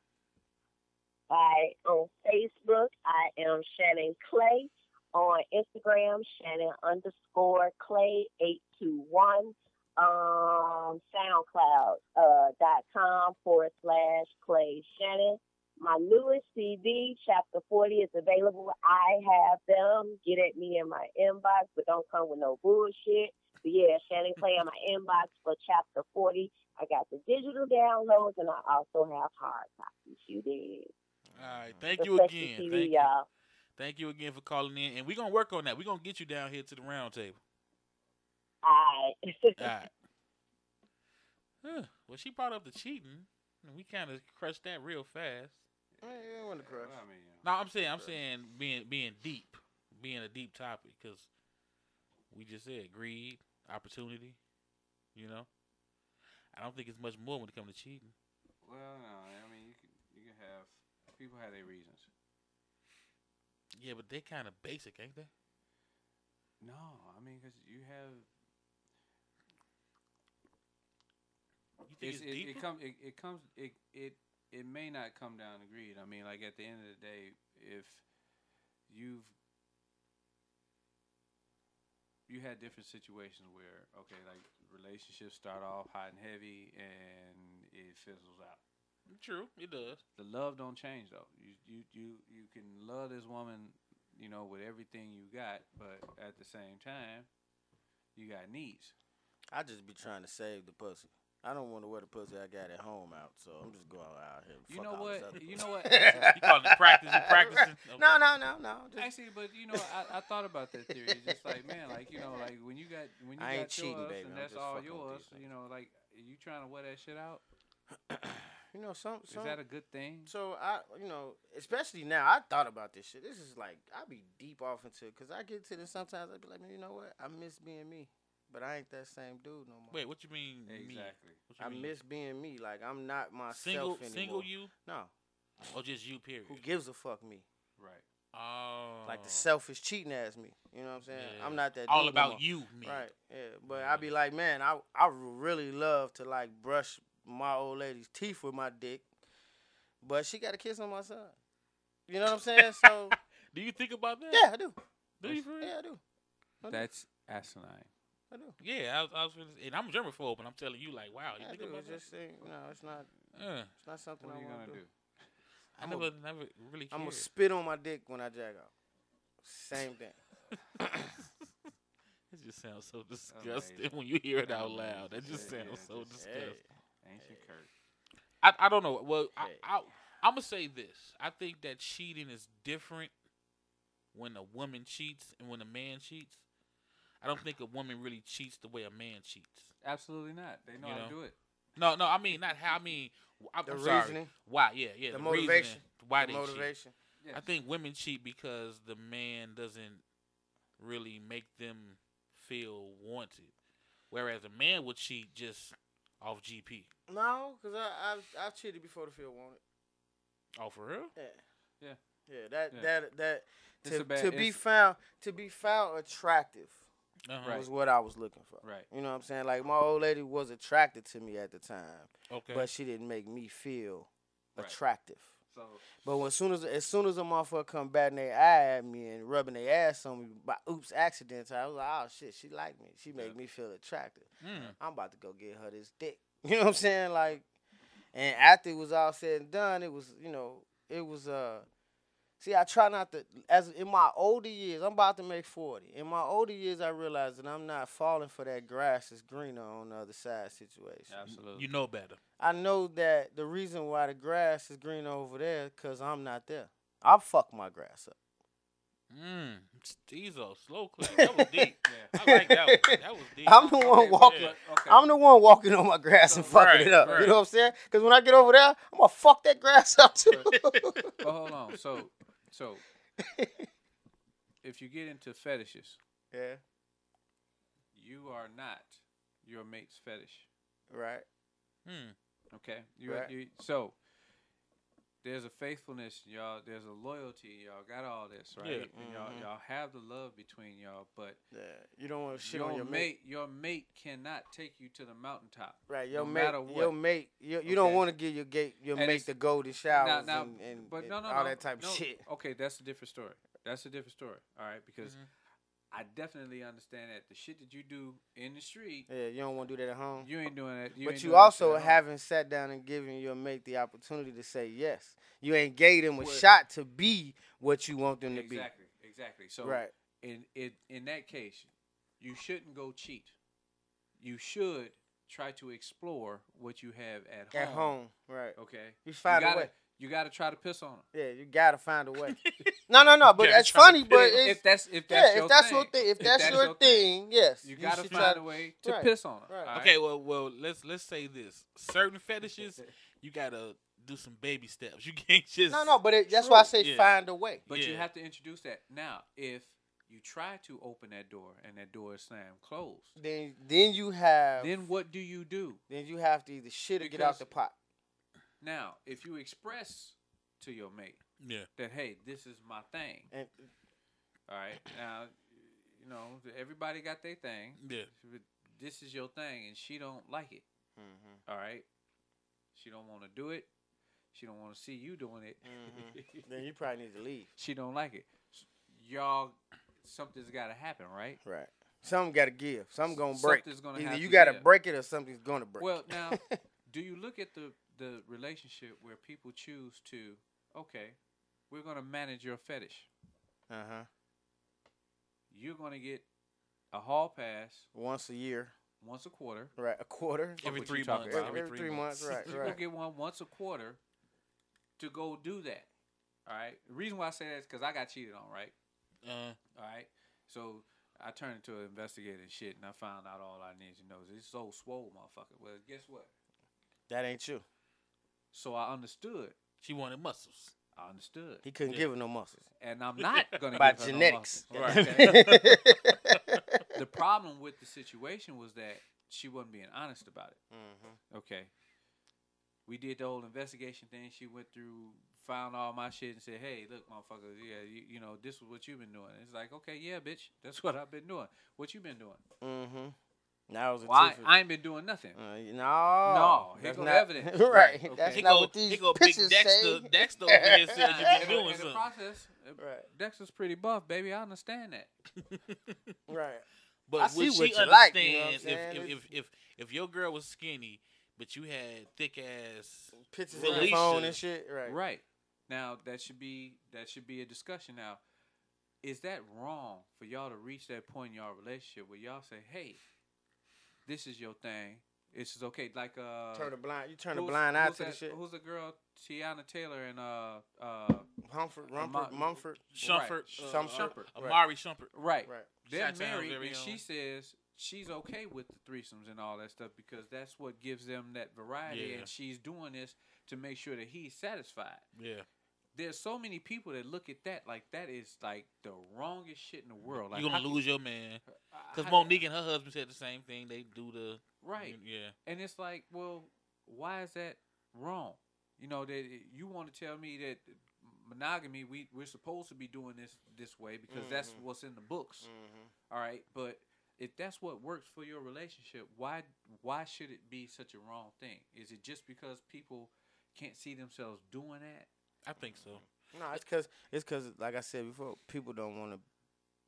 All right, on Facebook, I am Shannon Clay. On Instagram, Shannon_Clay821. SoundCloud.com/Clay Shannon. My newest CD, Chapter 40, is available. I have them. Get at me in my inbox, but don't come with no bullshit. But yeah, Shannon Clay in my inbox for Chapter 40. I got the digital downloads, and I also have hard copies. You did. All right, thank you again. TV, y'all. Thank you again for calling in, and we're gonna work on that. We're gonna get you down here to the round table. All right. Well, she brought up the cheating, and we kind of crushed that real fast. I want to crush. No, I'm saying being deep, being a deep topic, because we just said greed, opportunity. I don't think it's much more when it comes to cheating. Well, no, I mean you can have people have their reasons. Yeah, but they kind of basic, ain't they? No, I mean because you have. You think it's deeper? It may not come down to greed. I mean, like at the end of the day, if you had different situations where like relationships start off hot and heavy and it fizzles out. True, it does. The love don't change though. You can love this woman, with everything you got, but at the same time, you got needs. I just be trying to save the pussy. I don't want to wear the pussy I got at home out, so I'm just going out here. You know what? You call it practicing? Okay. No. Actually, but I thought about that theory. It's just like, man, like like when you got I ain't yours cheating, baby. and I'm that's just all fucking with yours. these Like you trying to wear that shit out. Is that a good thing? So especially now, I thought about this shit. This is like I be deep off into it because I get to this sometimes. I be like, man, you know what? I miss being me. But I ain't that same dude no more. Wait, what you mean? Exactly. I miss being me. Like I'm not myself anymore. Single you? No. Or just you? Period. Who gives a fuck me? Right. Oh. Like the selfish cheating ass me. You know what I'm saying? Yeah. I'm not that. All dude about no you, me. Right. Yeah. But I be like, man, I really love to like brush my old lady's teeth with my dick, but she got a kiss on my son. You know what I'm saying? So. Do you think about that? Yeah, I do. Do you for real? Yeah, I do. That's asinine. I do. Yeah, I was and I'm germaphobe, but I'm telling you, like, wow, you think about that? Just saying, it's not. It's not something What are you I want gonna to do? I never really cared. I'm gonna spit on my dick when I jack off. Same thing. It just sounds so disgusting when you hear it out loud. That just sounds so disgusting. Ancient Kurt. I don't know. Well, I'm gonna say this. I think that cheating is different when a woman cheats and when a man cheats. I don't think a woman really cheats the way a man cheats. Absolutely not. They know how to do it. No, I mean not how. I mean, I'm the sorry. reasoning. Why? Yeah. The motivation. Reasoning why the they motivation. cheat. Yes. I think women cheat because the man doesn't really make them feel wanted, whereas a man would cheat just off GP. No, because I've cheated before to feel wanted. Oh, for real? Yeah. That to be found attractive. Was what I was looking for. Right. You know what I'm saying? Like my old lady was attracted to me at the time. Okay. But she didn't make me feel attractive. So, but as soon as a motherfucker come batting their eye at me and rubbing their ass on me by accident, I was like, oh shit, she liked me. She made me feel attractive. I'm about to go get her this dick. You know what I'm saying? Like, and after it was all said and done, it was see, I try not to, as in my older years, I'm about to make 40. In my older years, I realized that I'm not falling for that grass is greener on the other side situation. Absolutely. You know better. I know that the reason why the grass is greener over there is because I'm not there. I'll fuck my grass up. Stezo, slow clap. That was deep. I like that one. That was deep. I'm the one walking. Okay. I'm the one walking on my grass and fucking it up. Right. You know what I'm saying? Because when I get over there, I'm gonna fuck that grass up too. Well, hold on. So, if you get into fetishes, you are not your mate's fetish. Right. Okay. Right. So there's a faithfulness, y'all. There's a loyalty, y'all. Got all this, right? Yeah. And y'all have the love between y'all, but you don't want to shit on your mate. Your mate cannot take you to the mountaintop. Right. No matter what. Your mate. You don't want to give your mate the golden showers and all that type of shit. Okay, that's a different story. All right, because I definitely understand that the shit that you do in the street. Yeah, you don't want to do that at home. You ain't doing that. But you also haven't sat down and given your mate the opportunity to say yes. You ain't gave them a shot to be what you want them to be. Exactly. So right. in that case, you shouldn't go cheat. You should try to explore what you have at home. At home, right. Okay. You find a way. You gotta try to piss on them. Yeah, you gotta find a way. No, but that's funny. But if that's your thing, yes, you gotta find a way to piss on them. Right. Okay, well, let's say this: certain fetishes, you gotta do some baby steps. You can't just but that's why I say find a way. But you have to introduce that. Now, if you try to open that door and that door is slammed closed, then you have. Then what do you do? Then you have to either shit or get out the pot. Now, if you express to your mate that, hey, this is my thing. All right. Now, everybody got their thing. Yeah. This is your thing, and she don't like it. All right. She don't want to do it. She don't want to see you doing it. Then you probably need to leave. She don't like it. Y'all, something's got to happen, right? Right. Something got to give. Something going to break. Something's gonna Either have you to got to give. break it or something's going to break. Well, now, do you look at the relationship where people choose to, okay, we're going to manage your fetish. You're going to get a hall pass. Once a year. Once a quarter. Right, a quarter. Every 3 months. Every 3 months, right. You're going to get one once a quarter to go do that. All right? The reason why I say that is because I got cheated on, right? All right? So I turned into an investigator and shit, and I found out all I needed to know. It's so swole, motherfucker. Well, guess what? That ain't you. So I understood. She wanted muscles. I understood. He couldn't give her no muscles. And I'm not going to by give her genetics. No muscles. Right. The problem with the situation was that she wasn't being honest about it. Okay. We did the whole investigation thing. She went through, found all my shit and said, hey, look, motherfucker, you know, this is what you've been doing. It's like, okay, yeah, bitch, that's what I've been doing. What you been doing? Now I ain't been doing nothing. No, here go not, evidence. Right, okay. that's not what these pictures say. Dexter over here said you been doing in something. The process, Dexter's pretty buff, baby. I understand that. Right. But would she understand like, you know if your girl was skinny, but you had thick ass pictures on your phone and shit? Right. Now that should be a discussion. Now, is that wrong for y'all to reach that point in y'all relationship where y'all say, hey, this is your thing. It's just okay. Like turn a blind eye to the shit. Who's the girl? Tiana Taylor and Mumford, Shumpert, Amari Shumpert. Right. They're married, and she says she's okay with the threesomes and all that stuff because that's what gives them that variety, and she's doing this to make sure that he's satisfied. Yeah. There's so many people that look at that like that is like the wrongest shit in the world. Like, you're going to lose your man. Because Monique and her husband said the same thing. They do the... Right. Yeah. And it's like, well, why is that wrong? You know, that you want to tell me that monogamy, we're supposed to be doing this way because that's what's in the books. All right. But if that's what works for your relationship, why should it be such a wrong thing? Is it just because people can't see themselves doing that? I think so. No, it's because like I said before, people don't want to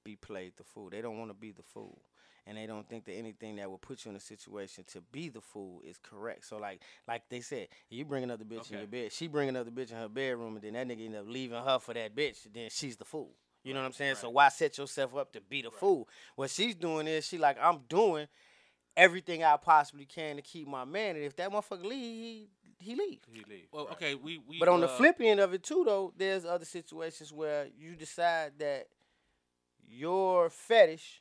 be played the fool. They don't want to be the fool, and they don't think that anything that will put you in a situation to be the fool is correct. So like they said, you bring another bitch in your bed, she bring another bitch in her bedroom, and then that nigga end up leaving her for that bitch. Then she's the fool. You know what I'm saying? Right. So why set yourself up to be the fool? What she's doing is she like, I'm doing everything I possibly can to keep my man, and if that motherfucker leave, he leave. Well, okay, we but on the flip end of it too, though, there's other situations where you decide that your fetish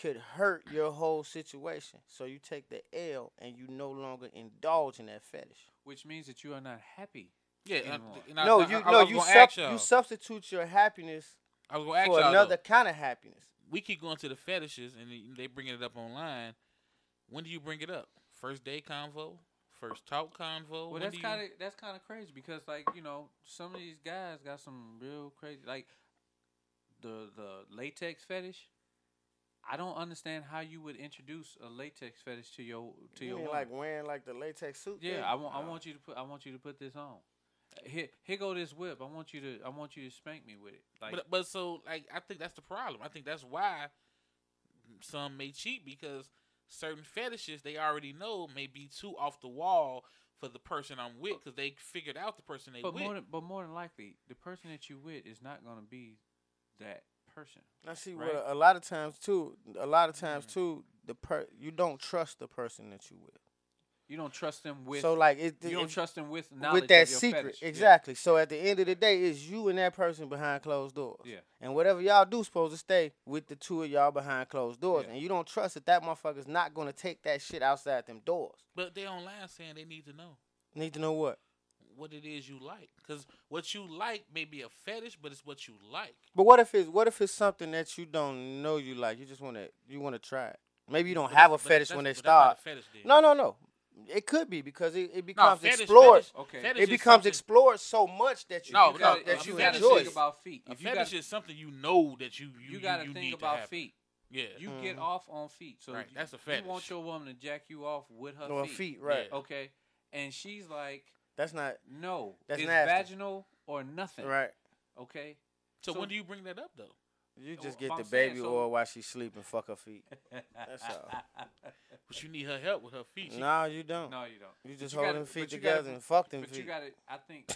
could hurt your whole situation, so you take the L and you no longer indulge in that fetish, which means that you are not happy. Yeah, you substitute your happiness for another kind of happiness. We keep going to the fetishes, and they bringing it up online. when do you bring it up? First day convo, first talk convo. Well, that's kind of crazy because like some of these guys got some real crazy like the latex fetish. I don't understand how you would introduce a latex fetish to your woman. Like wearing like the latex suit. Yeah, I want you to put this on. Here go this whip. I want you to spank me with it. Like, but so like I think that's the problem. I think that's why some may cheat because certain fetishes they already know may be too off the wall for the person I'm with because they figured out the person they with. But more than likely, the person that you with is not going to be that person. I see. Right? Well, a lot of times too, you don't trust the person that you with. You don't trust them with. So like you don't trust them with knowledge with that of your secret. fetish. Exactly. Yeah. So at the end of the day, it's you and that person behind closed doors. Yeah. And whatever y'all do, supposed to stay with the two of y'all behind closed doors. Yeah. And you don't trust that motherfucker's not gonna take that shit outside them doors. But they online saying they need to know. Need to know what? What it is you like, because what you like may be a fetish, but it's what you like. But what if it's something that you don't know you like? You just wanna try it. Maybe you don't have a fetish when they start. No. It could be because it becomes explored. Okay. It becomes explored so much that you enjoy. Think about feet. A fetish is something you know that you got to think about feet. Yeah. You get off on feet. So right. That's a fetish. You want your woman to jack you off with her feet. Right. Yeah. Okay. And she's like, that's not. No. That's it's nasty. vaginal or nothing. Right. Okay. So when do you bring that up though? You just get the baby oil while she's sleeping. Fuck her feet. That's all. But you need her help with her feet. No, you don't. No, you don't. You just hold them feet together and fuck them feet. But you got to. I think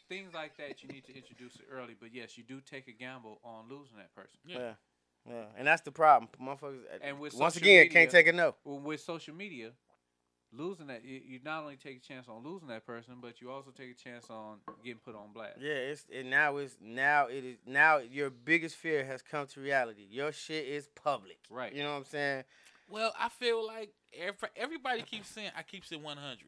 things like that you need to introduce it early. But yes, you do take a gamble on losing that person. Yeah. And that's the problem, motherfuckers. And with once again, media, can't take a no. With social media, losing that you not only take a chance on losing that person, but you also take a chance on getting put on blast. Yeah, now your biggest fear has come to reality. Your shit is public. Right. You know what I'm saying? Well, I feel like everybody keeps saying I keeps it 100.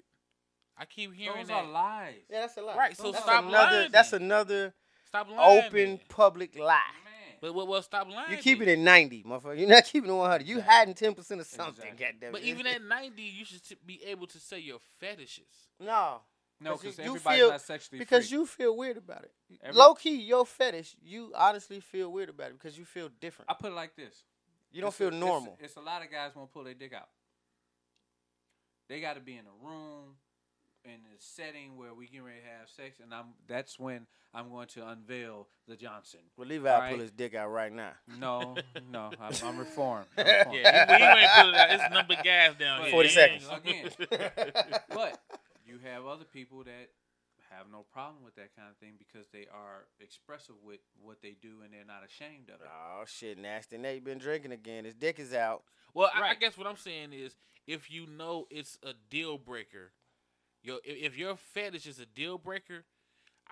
I keep hearing those are lies. Yeah, that's a lie. Right. So that's stop lying. That's another stop lying, open public lie. Man. But well, stop lying. You keep it at 90, motherfucker. You're not keeping it 100. You hiding 10% of something. Exactly. But even at 90, you should be able to say your fetishes. No, because everybody's not sexually because free. You feel weird about it. Low key, your fetish, you honestly feel weird about it because you feel different. I put it like this: you don't feel normal. It's a lot of guys won't pull their dick out. They got to be in a room, in a setting where we get ready to have sex, and that's when I'm going to unveil the Johnson. Well, Levi pull his dick out right now. No, I'm reformed. Yeah, he ain't pull it out. It's number gas down here. 40 seconds. Again. But you have other people that have no problem with that kind of thing because they are expressive with what they do and they're not ashamed of it. Oh, shit, nasty Nate been drinking again. His dick is out. Well, I guess what I'm saying is if you know it's a deal breaker, if your fetish is a deal breaker,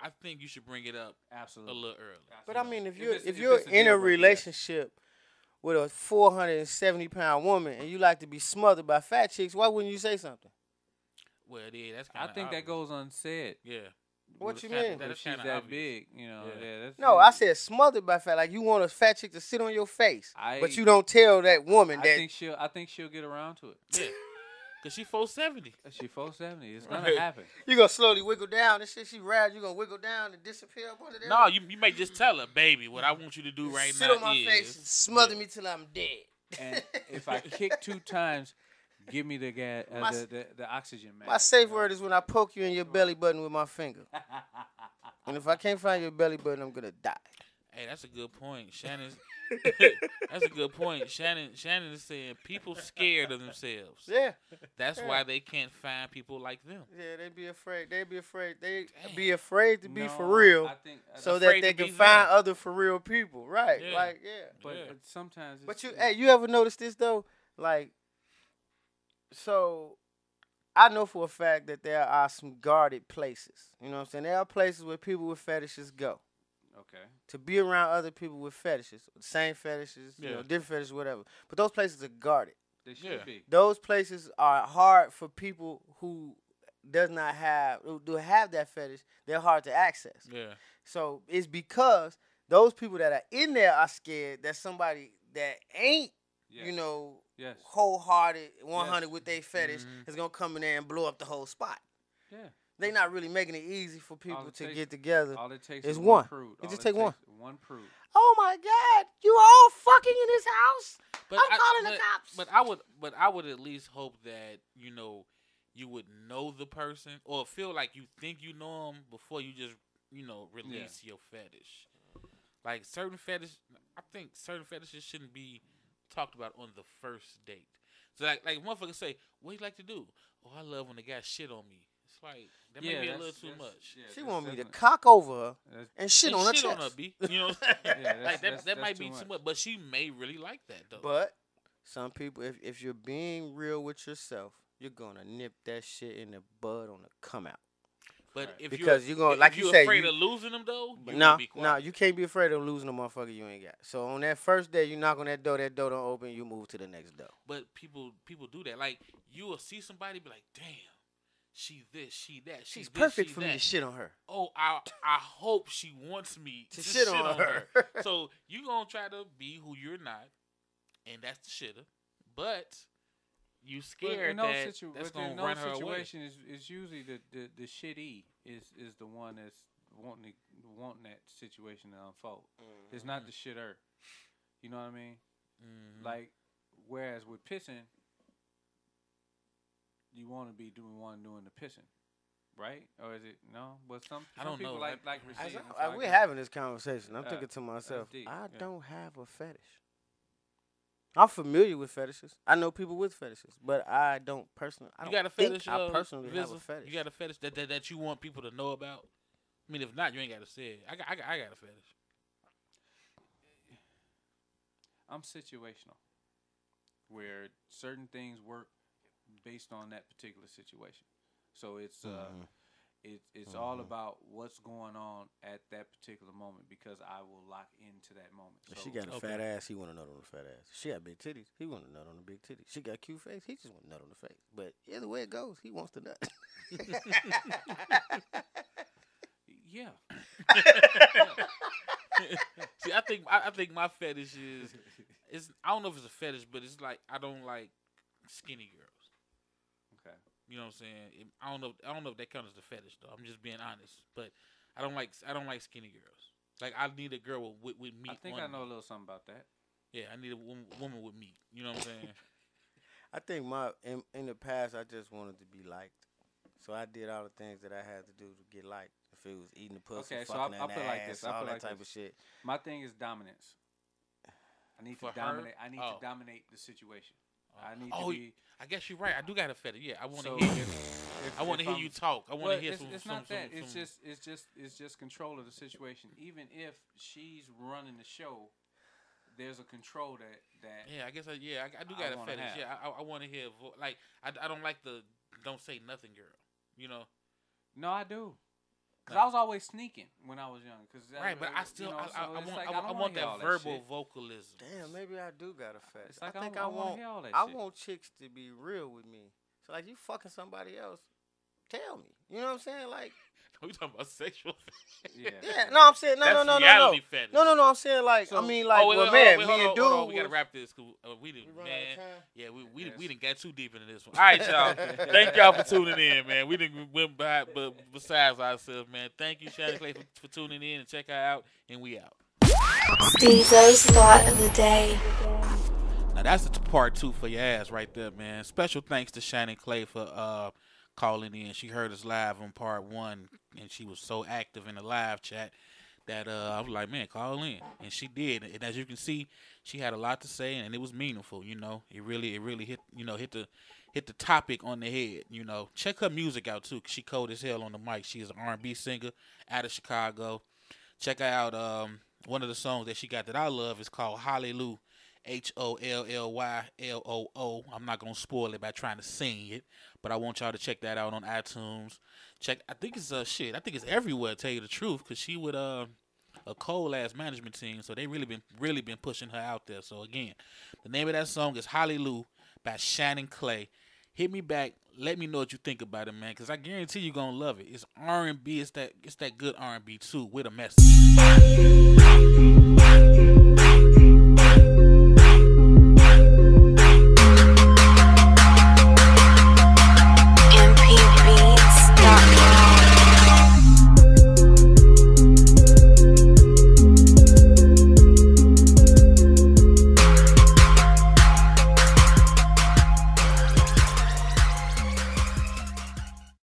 I think you should bring it up absolutely a little early. But I mean, if you're in a relationship with a 470-pound woman and you like to be smothered by fat chicks, why wouldn't you say something? Well, yeah, that's kind of I think obvious. that goes unsaid. Yeah. What you mean? If she's that big, you know. Yeah. No, I said smothered by fat. Like you want a fat chick to sit on your face, but you don't tell that woman that. I think she'll get around to it. Yeah. Cause she 470. She 470. It's gonna happen. You gonna slowly wiggle down and shit. She ride. You gonna wiggle down and disappear up under there. No, you may just tell her, baby, what I want you to do right now sit on my face and smother me till I'm dead. And if I kick 2 times, give me the gas, the oxygen mask. My safe word is when I poke you in your belly button with my finger. And if I can't find your belly button, I'm gonna die. Hey, that's a good point, Shannon. That's a good point. Shannon is saying people scared of themselves. Yeah. That's why they can't find people like them. Yeah, they be afraid. They be afraid to be for real, so that they can find other for real people. Right? Yeah. Like, yeah. But sometimes. But you ever notice this though? Like, so I know for a fact that there are some guarded places. You know what I'm saying? There are places where people with fetishes go. Okay. To be around other people with fetishes, same fetishes, you know, different fetishes, whatever. But those places are guarded. They should be. Those places are hard for people who do have that fetish. They're hard to access. Yeah. So it's because those people that are in there are scared that somebody that ain't, wholehearted, 100 with their fetish is gonna come in there and blow up the whole spot. Yeah. They not really making it easy for people to get together. All it takes is is one. prude. It just take one. One prude. Oh my God! You all fucking in this house? But I'm calling the cops. But I would at least hope that you would know the person or feel like you think you know them before you just release your fetish. Like certain I think certain fetishes shouldn't be talked about on the first date. So like motherfuckers say, what do you like to do? Oh, I love when the guy shit on me. It's like that may be a little too much. Yeah, she want me to cock over her and shit on her chest. On her, B. You know what I'm saying? Like that might be too much, but she may really like that though. But some people, if you're being real with yourself, you're gonna nip that shit in the bud on the come out. But if you're gonna, like you say, afraid of losing them though, no, you can't be afraid of losing a motherfucker you ain't got. So on that first day, you knock on that door don't open, you move to the next door. But people do that. Like you will see somebody be like, damn, she this, she that, she's this, perfect she for that. me to shit on her. Oh, I hope she wants me to shit on her. So you gonna try to be who you're not, and that's the shitter. But you scared that's gonna run her away. Situation is usually the shitty is the one that's wanting that situation to unfold. Mm-hmm. It's not the shitter. You know what I mean? Mm-hmm. Like whereas with pissing, you want to be doing the pissing, right? Or is it no? But some people like receiving. We're having this conversation. I'm thinking to myself, I don't have a fetish. I'm familiar with fetishes. I know people with fetishes, but I don't personally. I personally have a fetish. You got a fetish that you want people to know about? I mean, if not, you ain't got to say it. I got a fetish. I'm situational, where certain things work based on that particular situation. So it's it's all about what's going on at that particular moment because I will lock into that moment. So, she got a fat ass. He want to nut on the fat ass. She got big titties. He want to nut on the big titties. She got cute face. He just want to nut on the face. But either way it goes, he wants to nut. Yeah. See, I think my fetish is I don't know if it's a fetish, but it's like I don't like skinny girls. Okay. You know what I'm saying? I don't know if that counts as a fetish though. I'm just being honest, but I don't like skinny girls. Like I need a girl with meat. I think I know a little something about that. Yeah, I need a woman with meat. You know what I'm saying? I think in the past I just wanted to be liked, so I did all the things that I had to do to get liked. If it was eating the pussy, okay, so fucking I'll put it like ass, this. all that type of shit. My thing is dominance. I need to dominate. I need to dominate the situation. I need to be. I guess you're right. I do got a fetish. Yeah, I want to hear. I want to hear you talk. I want to hear some. It's not that. It's just control of the situation. Even if she's running the show, there's a control that. Yeah, I guess. I do got a fetish. Yeah, I want to hear. Like I don't like the don't say nothing girl. You know. No, I do. Cause I was always sneaking when I was young. Right, but I still I want that verbal vocalism. Damn, maybe I do got a fetish. Like I think I want chicks to be real with me. So like you fucking somebody else, tell me. You know what I'm saying? Like we talking about sexual. Yeah. No, I'm saying no. Fetish. No. I'm saying like so, me and dude. We gotta wrap this. We didn't, man. Yeah, we didn't get too deep into this one. All right, y'all. Thank y'all for tuning in, man. We didn't went by, but besides ourselves, man. Thank you, Shannon Clay, for tuning in and check her out. And we out. Stezo's thought of the day. Now that's the part 2 for your ass right there, man. Special thanks to Shannon Clay for calling in. She heard us live on part 1, and she was so active in the live chat that I was like, man, call in, and she did. And as you can see, she had a lot to say, and it was meaningful. You know, it really hit hit the topic on the head. You know, check her music out too. 'Cause she cold as hell on the mic. She is an R&B singer out of Chicago. Check her out. One of the songs that she got that I love is called Hollyloo. HOLLYLOO. I'm not gonna spoil it by trying to sing it, but I want y'all to check that out on iTunes. I think it's I think it's everywhere. To tell you the truth, because she with a cold ass management team, so they really been pushing her out there. So again, the name of that song is Hollyloo by Shannon Clay. Hit me back. Let me know what you think about it, man, because I guarantee you're gonna love it. It's R&B. It's that good R&B too with a message.